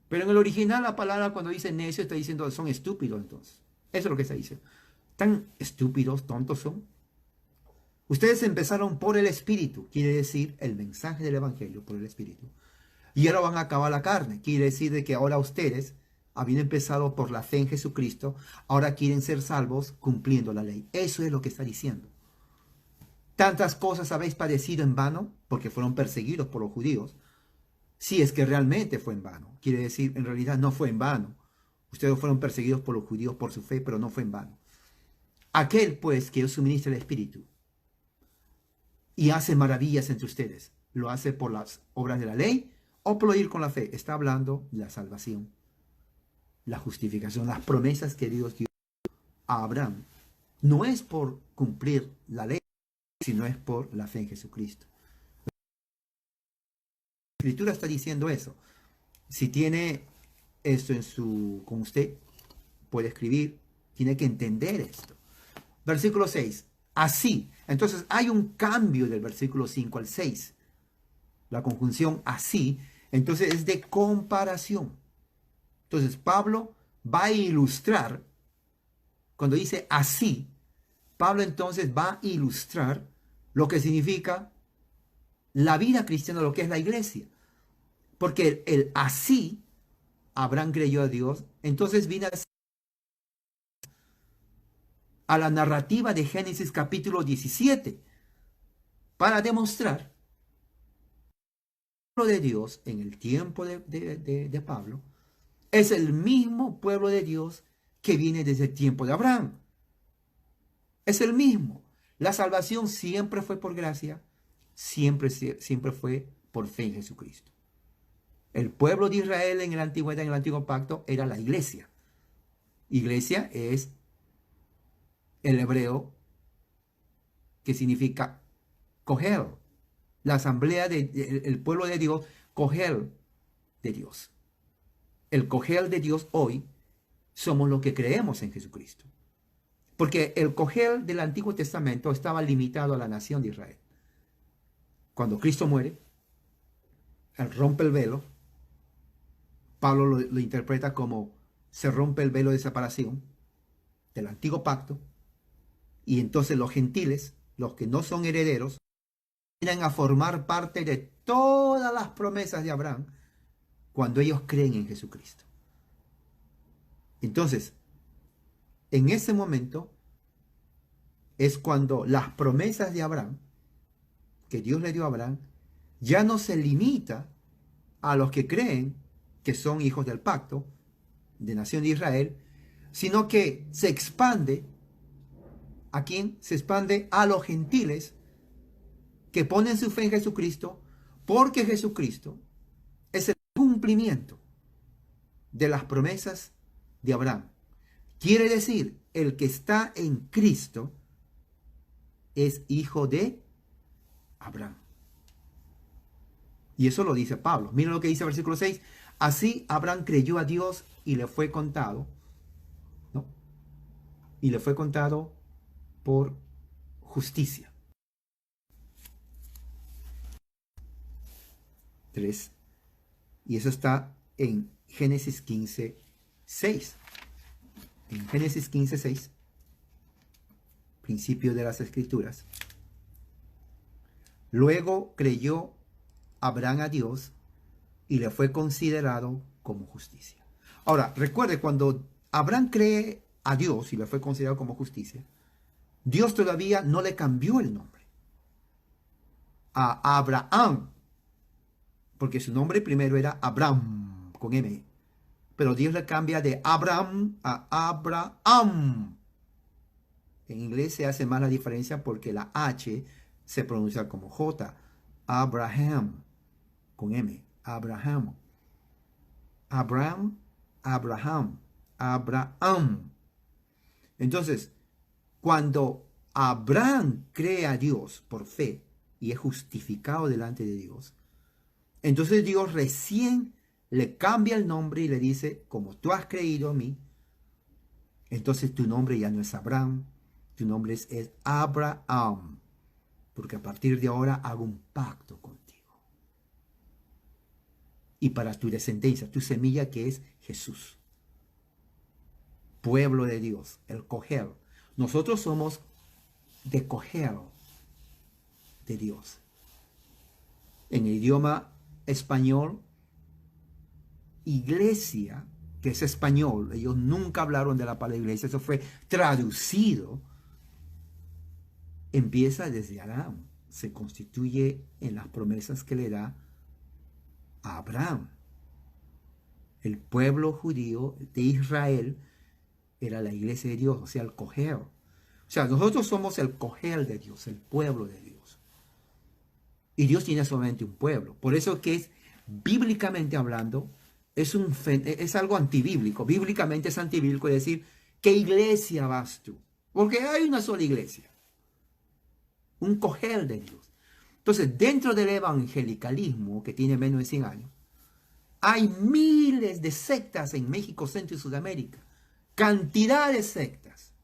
Pero en el original la palabra cuando dice necio está diciendo son estúpidos entonces. Eso es lo que está diciendo. Tan estúpidos, tontos son. Ustedes empezaron por el Espíritu, quiere decir el mensaje del Evangelio por el Espíritu. Y ahora van a acabar la carne. Quiere decir de que ahora ustedes, habiendo empezado por la fe en Jesucristo, ahora quieren ser salvos cumpliendo la ley. Eso es lo que está diciendo. Tantas cosas habéis padecido en vano, porque fueron perseguidos por los judíos. Si es que realmente fue en vano. Quiere decir, en realidad no fue en vano. Ustedes fueron perseguidos por los judíos por su fe, pero no fue en vano. Aquel, pues, que os suministra el Espíritu y hace maravillas entre ustedes, ¿lo hace por las obras de la ley o por oír con la fe? Está hablando de la salvación, la justificación, las promesas que Dios dio a Abraham. No es por cumplir la ley, sino es por la fe en Jesucristo. La Escritura está diciendo eso. Si tiene esto con usted, puede escribir, tiene que entender esto. Versículo 6. Así. Entonces hay un cambio del versículo 5 al 6. La conjunción así, entonces es de comparación. Entonces Pablo va a ilustrar, cuando dice así, Pablo entonces va a ilustrar lo que significa la vida cristiana, lo que es la iglesia. Porque el así, Abraham creyó a Dios, entonces viene a la narrativa de Génesis capítulo 17 para demostrar que el pueblo de Dios en el tiempo de Pablo es el mismo pueblo de Dios que viene desde el tiempo de Abraham. Es el mismo. La salvación siempre fue por gracia, siempre fue por fe en Jesucristo. El pueblo de Israel en la antigüedad, en el antiguo pacto, era la iglesia. Iglesia es el hebreo que significa cogel. La asamblea del pueblo de Dios, cogel de Dios. El cogel de Dios hoy somos los que creemos en Jesucristo. Porque el cogel del Antiguo Testamento estaba limitado a la nación de Israel. Cuando Cristo muere, él rompe el velo. Pablo lo interpreta como se rompe el velo de separación del antiguo pacto. Y entonces los gentiles, los que no son herederos, vienen a formar parte de todas las promesas de Abraham cuando ellos creen en Jesucristo. Entonces, en ese momento es cuando las promesas de Abraham, que Dios le dio a Abraham, ya no se limita a los que creen que son hijos del pacto de nación de Israel, sino que se expande. ¿A quién? Se expande a los gentiles que ponen su fe en Jesucristo, porque Jesucristo es el cumplimiento de las promesas de Abraham. Quiere decir, el que está en Cristo es hijo de Abraham. Y eso lo dice Pablo. Miren lo que dice el versículo 6. Así Abraham creyó a Dios y le fue contado, ¿no? Y le fue contado por justicia. 3. Y eso está en Génesis 15, 6. En Génesis 15, 6, principio de las Escrituras. Luego creyó Abraham a Dios y le fue considerado como justicia. Ahora, recuerde, cuando Abraham cree a Dios y le fue considerado como justicia, Dios todavía no le cambió el nombre a Abraham, porque su nombre primero era Abraham, con M. Pero Dios le cambia de Abraham a Abraham. En inglés se hace más la diferencia porque la H se pronuncia como J. Abraham, con M. Abraham. Abraham, Abraham, Abraham. Entonces, cuando Abraham cree a Dios por fe y es justificado delante de Dios, entonces Dios recién le cambia el nombre y le dice, como tú has creído a mí, entonces tu nombre ya no es Abraham, tu nombre es Abraham, porque a partir de ahora hago un pacto contigo. Y para tu descendencia, tu semilla que es Jesús. Pueblo de Dios, el Cogel. Nosotros somos de Cogel de Dios. En el idioma español, iglesia, que es español, ellos nunca hablaron de la palabra iglesia, eso fue traducido, empieza desde Adán, se constituye en las promesas que le da a Abraham. El pueblo judío de Israel era la iglesia de Dios, o sea, el Cogel. O sea, nosotros somos el Cogel de Dios, el pueblo de Dios. Y Dios tiene solamente un pueblo. Por eso que es, bíblicamente hablando, es algo antibíblico. Bíblicamente es antibíblico decir, ¿qué iglesia vas tú? Porque hay una sola iglesia. Un Cogel de Dios. Entonces, dentro del evangelicalismo, que tiene menos de 100 años, hay miles de sectas en México, Centro y Sudamérica. Cantidad de sectas.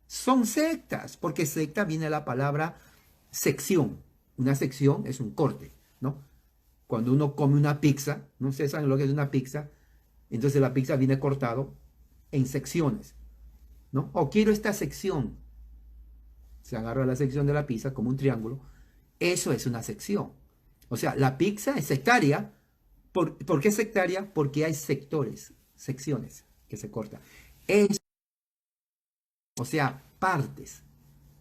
Son sectas, porque secta viene de la palabra sección. Una sección es un corte, ¿no? Cuando uno come una pizza, no sé, ¿saben lo que es una pizza? Entonces la pizza viene cortado en secciones, ¿no? O quiero esta sección. Se agarra la sección de la pizza como un triángulo. Eso es una sección. O sea, la pizza es sectaria. ¿Por qué sectaria? Porque hay sectores, secciones que se cortan. O sea, partes,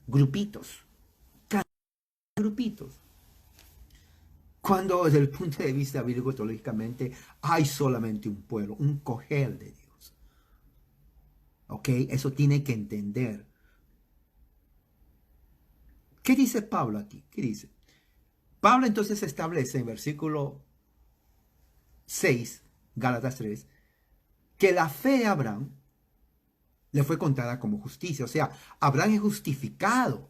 grupitos, grupitos. Cuando desde el punto de vista bíblico teológicamente hay solamente un pueblo, un Cogel de Dios. ¿Ok? Eso tiene que entender. ¿Qué dice Pablo aquí? ¿Qué dice? Pablo entonces establece en versículo 6, Gálatas 3, que la fe de Abraham le fue contada como justicia. O sea, Abraham es justificado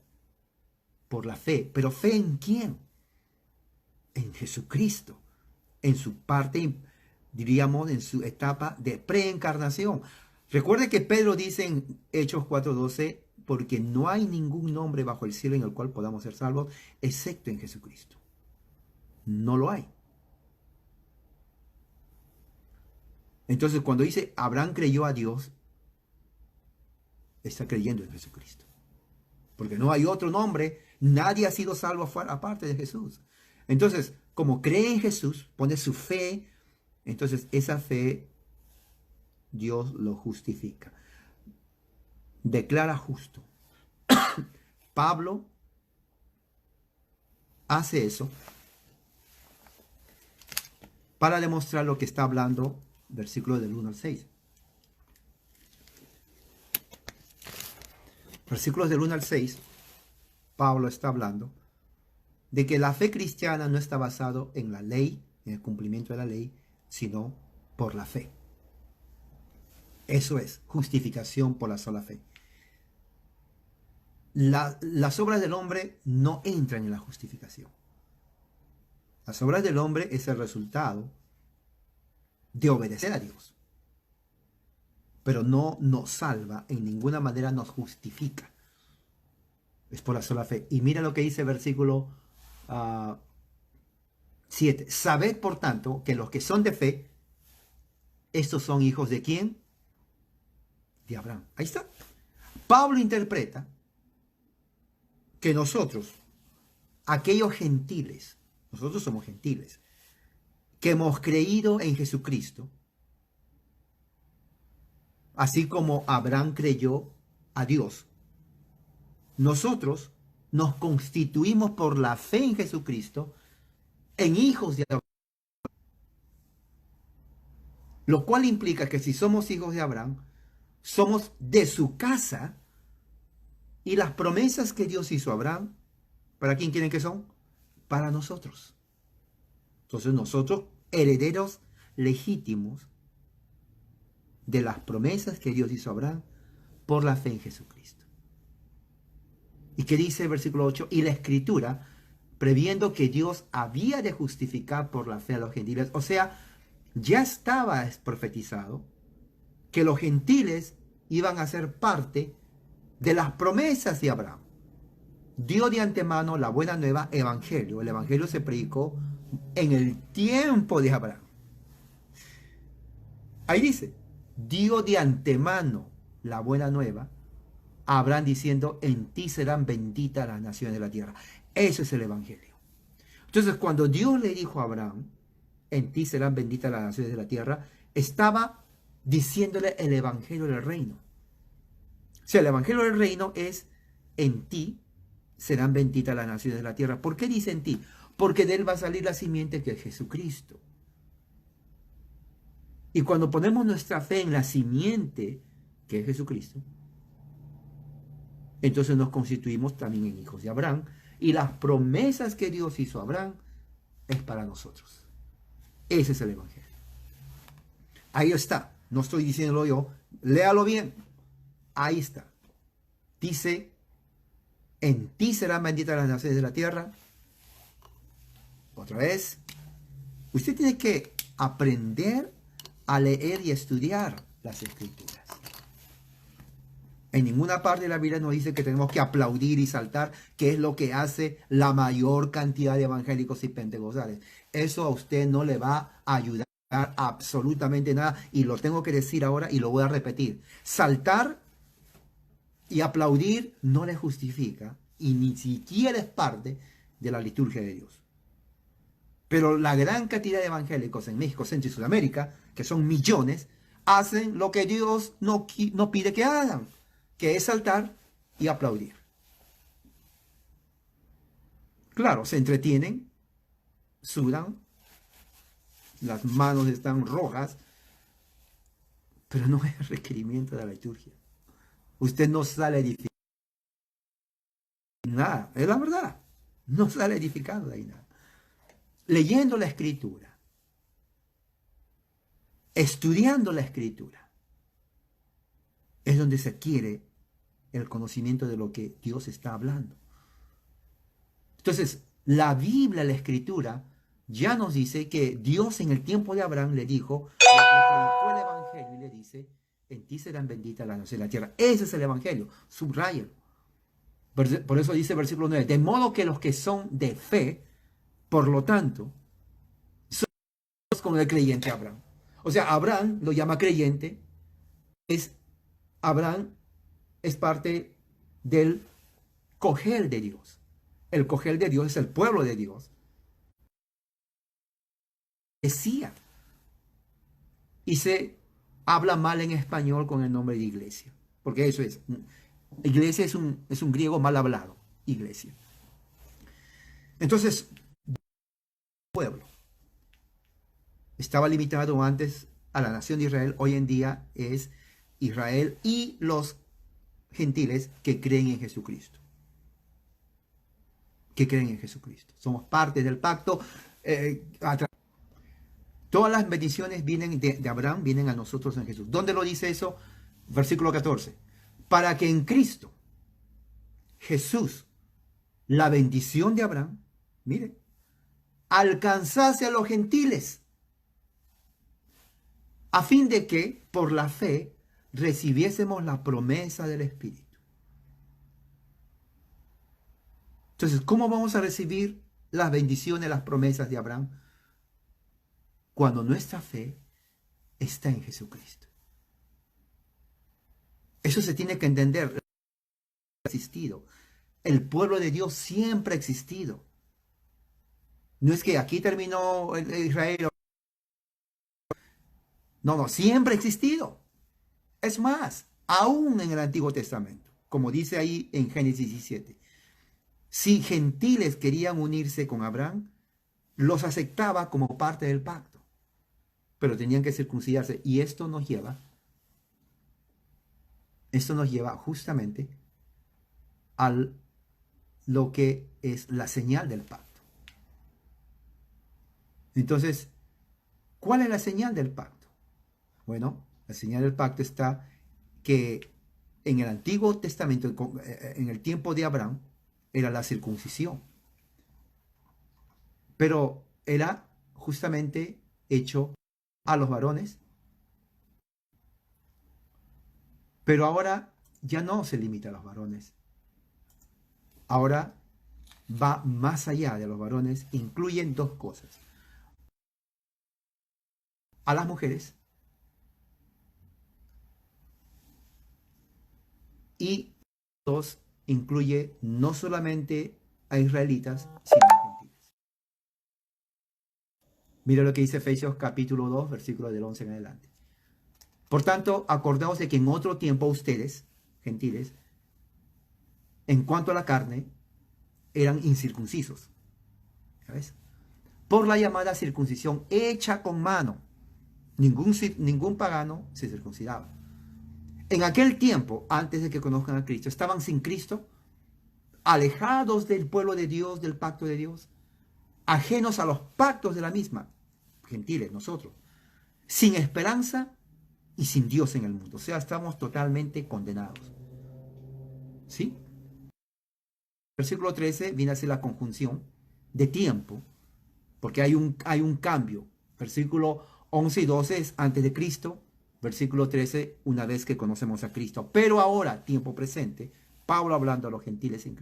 por la fe. ¿Pero fe en quién? En Jesucristo. En su parte, diríamos, en su etapa de preencarnación. Recuerde que Pedro dice en Hechos 4:12, porque no hay ningún nombre bajo el cielo en el cual podamos ser salvos, excepto en Jesucristo. No lo hay. Entonces, cuando dice Abraham creyó a Dios, está creyendo en Jesucristo. Porque no hay otro nombre, nadie ha sido salvo aparte de Jesús. Entonces, como cree en Jesús, pone su fe, entonces esa fe Dios lo justifica. Declara justo. Pablo hace eso para demostrar lo que está hablando, versículos del 1 al 6. Versículos del 1 al 6, Pablo está hablando de que la fe cristiana no está basada en la ley, en el cumplimiento de la ley, sino por la fe. Eso es justificación por la sola fe. Las obras del hombre no entran en la justificación. Las obras del hombre es el resultado de obedecer a Dios. Pero no nos salva, en ninguna manera nos justifica. Es por la sola fe. Y mira lo que dice el versículo 7. Sabed, por tanto, que los que son de fe, estos son hijos de ¿quién? De Abraham. Ahí está. Pablo interpreta que nosotros, aquellos gentiles, nosotros somos gentiles, que hemos creído en Jesucristo, así como Abraham creyó a Dios, nosotros nos constituimos por la fe en Jesucristo en hijos de Abraham. Lo cual implica que si somos hijos de Abraham, somos de su casa, y las promesas que Dios hizo a Abraham, ¿para quién quieren que son? Para nosotros. Entonces nosotros, herederos legítimos de las promesas que Dios hizo a Abraham por la fe en Jesucristo. ¿Y qué dice el versículo 8? Y la Escritura, previendo que Dios había de justificar por la fe a los gentiles, o sea, ya estaba profetizado que los gentiles iban a ser parte de las promesas de Abraham. Dio de antemano la buena nueva evangelio. El evangelio se predicó en el tiempo de Abraham. Ahí dice, dio de antemano la buena nueva a Abraham diciendo, en ti serán benditas las naciones de la tierra. Eso es el evangelio. Entonces, cuando Dios le dijo a Abraham, en ti serán benditas las naciones de la tierra, estaba diciéndole el evangelio del reino. O sea, el evangelio del reino es, en ti serán benditas las naciones de la tierra. ¿Por qué dice en ti? Porque de él va a salir la simiente que es Jesucristo. Y cuando ponemos nuestra fe en la simiente que es Jesucristo, entonces nos constituimos también en hijos de Abraham. Y las promesas que Dios hizo a Abraham es para nosotros. Ese es el evangelio. Ahí está. No estoy diciéndolo yo. Léalo bien. Ahí está. Dice, en ti serán benditas las naciones de la tierra. Otra vez. Usted tiene que aprender a leer y estudiar las Escrituras. En ninguna parte de la Biblia nos dice que tenemos que aplaudir y saltar, que es lo que hace la mayor cantidad de evangélicos y pentecostales. Eso a usted no le va a ayudar absolutamente nada, y lo tengo que decir ahora y lo voy a repetir. Saltar y aplaudir no le justifica y ni siquiera es parte de la liturgia de Dios. Pero la gran cantidad de evangélicos en México, Centro y Sudamérica, que son millones, hacen lo que Dios no pide que hagan, que es saltar y aplaudir. Claro, se entretienen, sudan, las manos están rojas, pero no es requerimiento de la liturgia. Usted no sale edificado. Nada, es la verdad. No sale edificado de ahí nada. Leyendo la Escritura, estudiando la Escritura, es donde se adquiere el conocimiento de lo que Dios está hablando. Entonces, la Biblia, la Escritura, ya nos dice que Dios en el tiempo de Abraham le dijo, le predicó el Evangelio y le dice, en ti serán benditas las naciones de la tierra. Ese es el Evangelio, subráyalo. Por eso dice el versículo 9, de modo que los que son de fe, por lo tanto, son con el creyente Abraham. O sea, Abraham lo llama creyente, Abraham es parte del cogel de Dios. El cogel de Dios es el pueblo de Dios. Decía. Y se habla mal en español con el nombre de iglesia. Porque eso es. Iglesia es un griego mal hablado. Iglesia. Entonces, pueblo. Estaba limitado antes a la nación de Israel. Hoy en día es Israel y los gentiles que creen en Jesucristo. Que creen en Jesucristo. Somos parte del pacto. Todas las bendiciones vienen de Abraham, vienen a nosotros en Jesús. ¿Dónde lo dice eso? Versículo 14. Para que en Cristo, Jesús, la bendición de Abraham, mire, alcanzase a los gentiles, a fin de que, por la fe, recibiésemos la promesa del Espíritu. Entonces, ¿cómo vamos a recibir las bendiciones, las promesas de Abraham? Cuando nuestra fe está en Jesucristo. Eso se tiene que entender. Ha existido. El pueblo de Dios siempre ha existido. No es que aquí terminó Israel. No, siempre ha existido. Es más, aún en el Antiguo Testamento, como dice ahí en Génesis 17, si gentiles querían unirse con Abraham, los aceptaba como parte del pacto, pero tenían que circuncidarse. Y esto nos lleva justamente a lo que es la señal del pacto. Entonces, ¿cuál es la señal del pacto? Bueno, la señal del pacto está que en el Antiguo Testamento, en el tiempo de Abraham, era la circuncisión. Pero era justamente hecho a los varones. Pero ahora ya no se limita a los varones. Ahora va más allá de los varones, incluyen dos cosas. A las mujeres y dos, incluye no solamente a israelitas, sino a gentiles. Mira lo que dice Efesios capítulo 2, versículo del 11 en adelante. Por tanto, acordaos de que en otro tiempo ustedes, gentiles, en cuanto a la carne, eran incircuncisos. ¿Sabes? Por la llamada circuncisión hecha con mano. Ningún pagano se circuncidaba. En aquel tiempo, antes de que conozcan a Cristo, estaban sin Cristo, alejados del pueblo de Dios, del pacto de Dios, ajenos a los pactos de la misma, gentiles, nosotros, sin esperanza y sin Dios en el mundo. O sea, estamos totalmente condenados. ¿Sí? Versículo 13 viene a ser la conjunción de tiempo, porque hay un cambio. Versículo 11 y 12 es antes de Cristo. Versículo 13, una vez que conocemos a Cristo. Pero ahora, tiempo presente, Pablo hablando a los gentiles en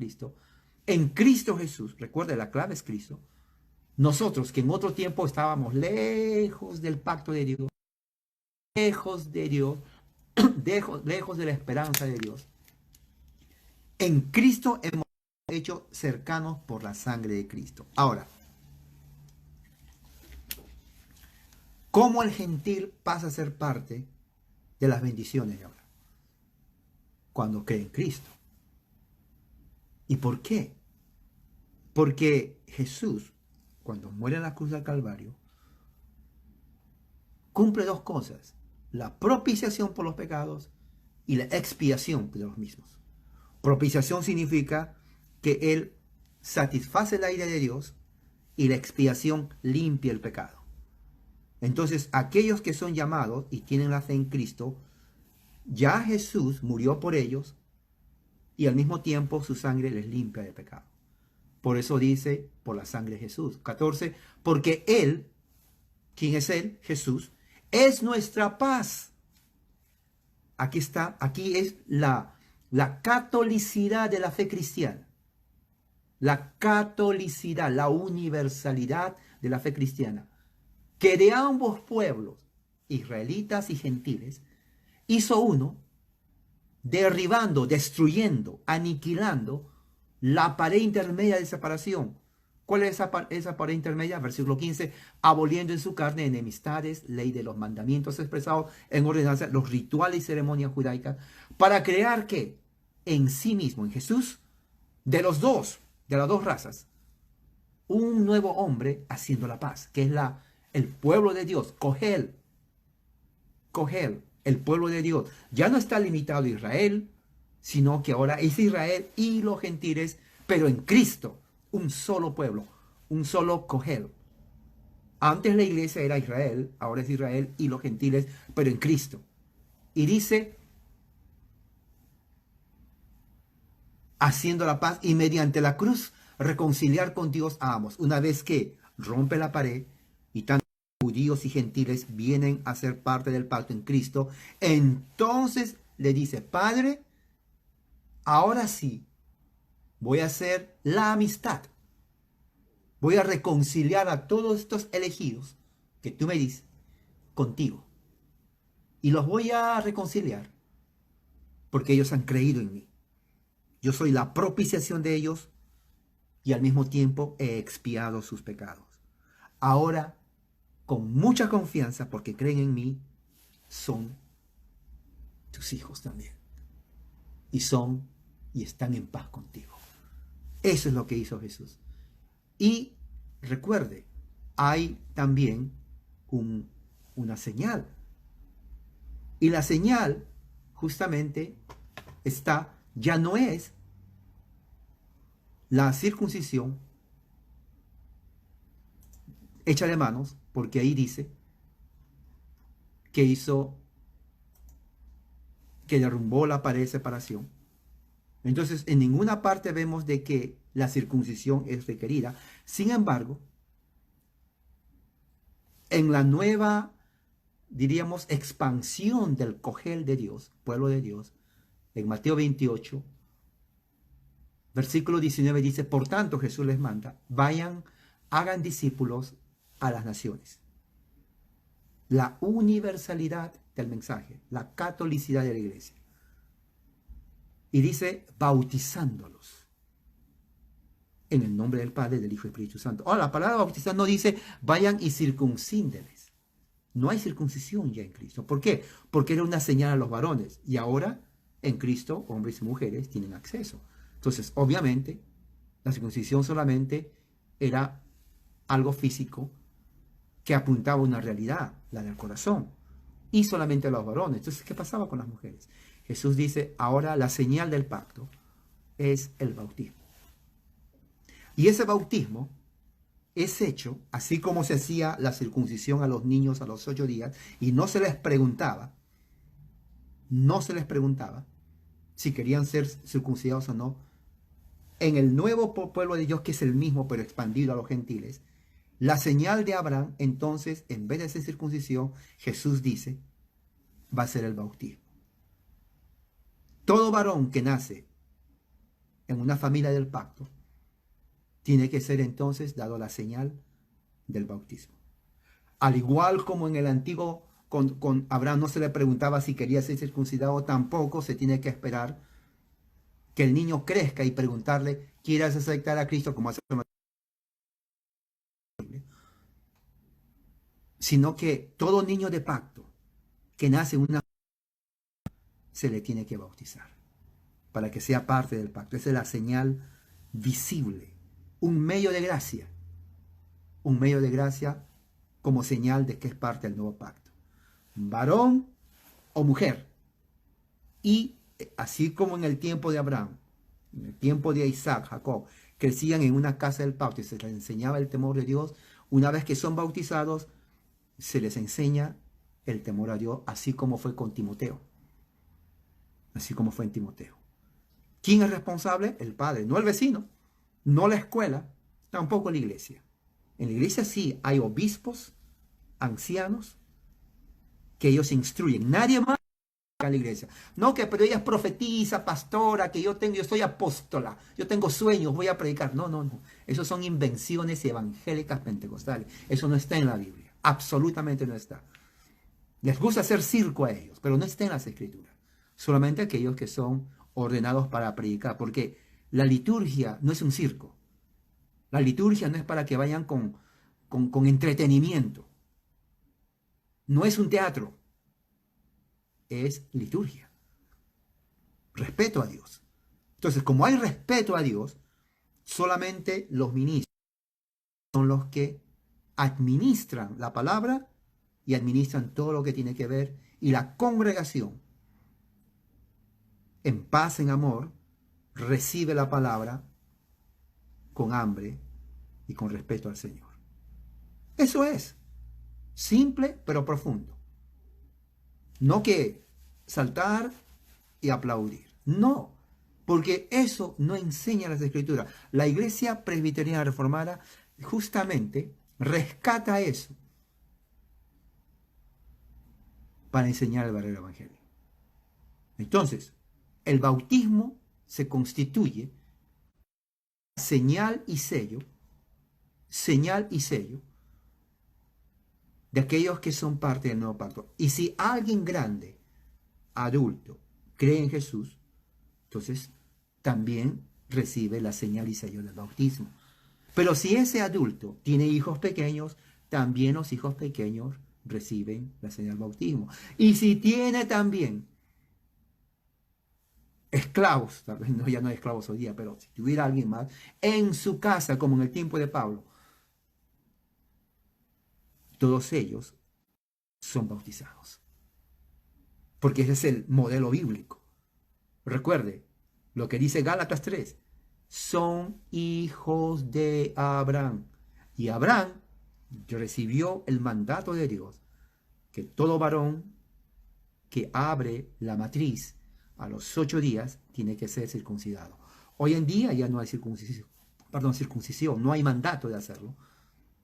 Cristo Jesús, recuerda, la clave es Cristo. Nosotros que en otro tiempo estábamos lejos del pacto de Dios, lejos de Dios, lejos de la esperanza de Dios, en Cristo hemos hecho cercanos por la sangre de Cristo. Ahora, ¿cómo el gentil pasa a ser parte de las bendiciones de Abraham? Cuando cree en Cristo. ¿Y por qué? Porque Jesús, cuando muere en la cruz del Calvario, cumple dos cosas: la propiciación por los pecados y la expiación de los mismos. Propiciación significa que Él satisface la ira de Dios y la expiación limpia el pecado. Entonces, aquellos que son llamados y tienen la fe en Cristo, ya Jesús murió por ellos y al mismo tiempo su sangre les limpia de pecado. Por eso dice, por la sangre de Jesús. 14, porque Él, ¿quién es Él? Jesús, es nuestra paz. Aquí está, aquí es la catolicidad de la fe cristiana. La catolicidad, la universalidad de la fe cristiana. Que de ambos pueblos, israelitas y gentiles, hizo uno, derribando, destruyendo, aniquilando la pared intermedia de separación, ¿Cuál es esa pared intermedia? Versículo 15, aboliendo en su carne enemistades, ley de los mandamientos expresados en ordenanza, los rituales y ceremonias judaicas, para crear que en sí mismo, en Jesús, de los dos, de las dos razas, un nuevo hombre haciendo la paz, que es el pueblo de Dios, Cogel, el pueblo de Dios. Ya no está limitado a Israel, sino que ahora es Israel y los gentiles, pero en Cristo, un solo pueblo, un solo Cogel. Antes la iglesia era Israel, ahora es Israel y los gentiles, pero en Cristo. Y dice, haciendo la paz y mediante la cruz reconciliar con Dios a ambos. Una vez que rompe la pared y tanto judíos y gentiles vienen a ser parte del pacto en Cristo, entonces le dice, Padre, ahora sí, voy a hacer la amistad. Voy a reconciliar a todos estos elegidos que tú me dices contigo. Y los voy a reconciliar porque ellos han creído en mí. Yo soy la propiciación de ellos y al mismo tiempo he expiado sus pecados. Ahora, con mucha confianza, porque creen en mí, son tus hijos también. Y están en paz contigo. Eso es lo que hizo Jesús. Y recuerde, hay también una señal. Y la señal justamente ya no es la circuncisión hecha de manos, porque ahí dice que derrumbó la pared de separación. Entonces, en ninguna parte vemos de que la circuncisión es requerida. Sin embargo, en la nueva, diríamos, expansión del cogel de Dios, pueblo de Dios, en Mateo 28, versículo 19 dice, por tanto Jesús les manda, vayan, hagan discípulos a las naciones. La universalidad del mensaje, la catolicidad de la iglesia. Y dice, bautizándolos en el nombre del Padre, del Hijo y del Espíritu Santo. Ahora, la palabra bautizar no dice, vayan y circuncíndeles. No hay circuncisión ya en Cristo. ¿Por qué? Porque era una señal a los varones. Y ahora, en Cristo, hombres y mujeres tienen acceso. Entonces, obviamente, la circuncisión solamente era algo físico que apuntaba a una realidad, la del corazón, y solamente a los varones. Entonces, ¿qué pasaba con las mujeres? Jesús dice, ahora la señal del pacto es el bautismo. Y ese bautismo es hecho, así como se hacía la circuncisión a los niños a los 8 días, y no se les preguntaba si querían ser circuncidados o no. En el nuevo pueblo de Dios, que es el mismo, pero expandido a los gentiles, la señal de Abraham, entonces, en vez de ser circuncisión, Jesús dice, va a ser el bautismo. Todo varón que nace en una familia del pacto tiene que ser entonces dado la señal del bautismo. Al igual como en el antiguo, con Abraham no se le preguntaba si quería ser circuncidado, tampoco se tiene que esperar que el niño crezca y preguntarle, ¿quieres aceptar a Cristo como Señor? Sino que todo niño de pacto que nace en una se le tiene que bautizar para que sea parte del pacto. Esa es la señal visible, un medio de gracia como señal de que es parte del nuevo pacto. Varón o mujer. Y así como en el tiempo de Abraham, en el tiempo de Isaac, Jacob, crecían en una casa del pacto y se les enseñaba el temor de Dios, una vez que son bautizados, se les enseña el temor a Dios, así como fue con Timoteo. Así como fue en Timoteo. ¿Quién es responsable? El padre, no el vecino, no la escuela, tampoco la iglesia. En la iglesia sí hay obispos, ancianos, que ellos instruyen. Nadie más en la iglesia. No, pero ella es profetisa, pastora, que yo soy apóstola, yo tengo sueños, voy a predicar. No. Eso son invenciones evangélicas pentecostales. Eso no está en la Biblia. Absolutamente no está. Les gusta hacer circo a ellos, pero no está en las escrituras. Solamente aquellos que son ordenados para predicar, porque la liturgia no es un circo. La liturgia no es para que vayan con entretenimiento. No es un teatro, es liturgia. Respeto a Dios. Entonces, como hay respeto a Dios, solamente los ministros son los que administran la palabra y administran todo lo que tiene que ver. Y la congregación, en paz, en amor, recibe la palabra con hambre y con respeto al Señor. Eso es simple pero profundo. No que saltar y aplaudir. No, porque eso no enseña las Escrituras. La Iglesia Presbiteriana Reformada justamente rescata eso para enseñar el verdadero evangelio. Entonces, el bautismo se constituye señal y sello de aquellos que son parte del nuevo pacto. Y si alguien grande, adulto, cree en Jesús, entonces también recibe la señal y sello del bautismo. Pero si ese adulto tiene hijos pequeños, también los hijos pequeños reciben la señal del bautismo. Y si tiene también esclavos, tal vez no, ya no hay esclavos hoy día, pero si tuviera alguien más, en su casa, como en el tiempo de Pablo, todos ellos son bautizados. Porque ese es el modelo bíblico. Recuerde lo que dice Gálatas 3. Son hijos de Abraham. Y Abraham recibió el mandato de Dios que todo varón que abre la matriz a los 8 días tiene que ser circuncidado. Hoy en día ya no hay circuncisión, no hay mandato de hacerlo,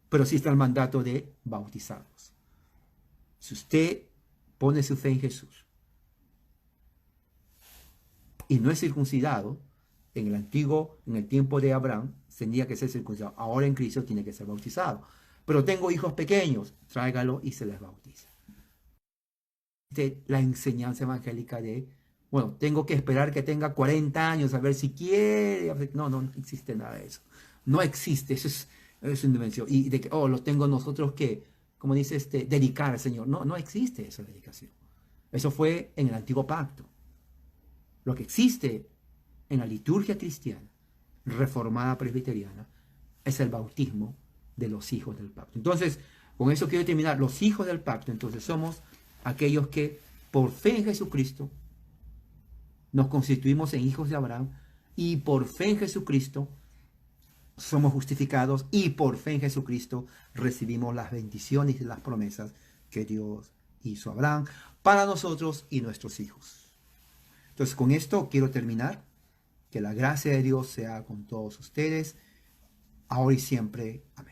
pero sí está el mandato de bautizarlos. Si usted pone su fe en Jesús y no es circuncidado, en el tiempo de Abraham, tenía que ser circuncidado. Ahora en Cristo tiene que ser bautizado. Pero tengo hijos pequeños, tráigalo y se les bautiza. La enseñanza evangélica de, bueno, tengo que esperar que tenga 40 años a ver si quiere. No, no existe nada de eso. No existe, eso es una invención. Y de que, lo tengo nosotros que, como dice dedicar al Señor. No, no existe esa dedicación. Eso fue en el antiguo pacto. Lo que existe en la liturgia cristiana, reformada presbiteriana, es el bautismo de los hijos del pacto. Entonces, con eso quiero terminar. Los hijos del pacto, entonces, somos aquellos que por fe en Jesucristo nos constituimos en hijos de Abraham y por fe en Jesucristo somos justificados y por fe en Jesucristo recibimos las bendiciones y las promesas que Dios hizo a Abraham para nosotros y nuestros hijos. Entonces, con esto quiero terminar. Que la gracia de Dios sea con todos ustedes, ahora y siempre. Amén.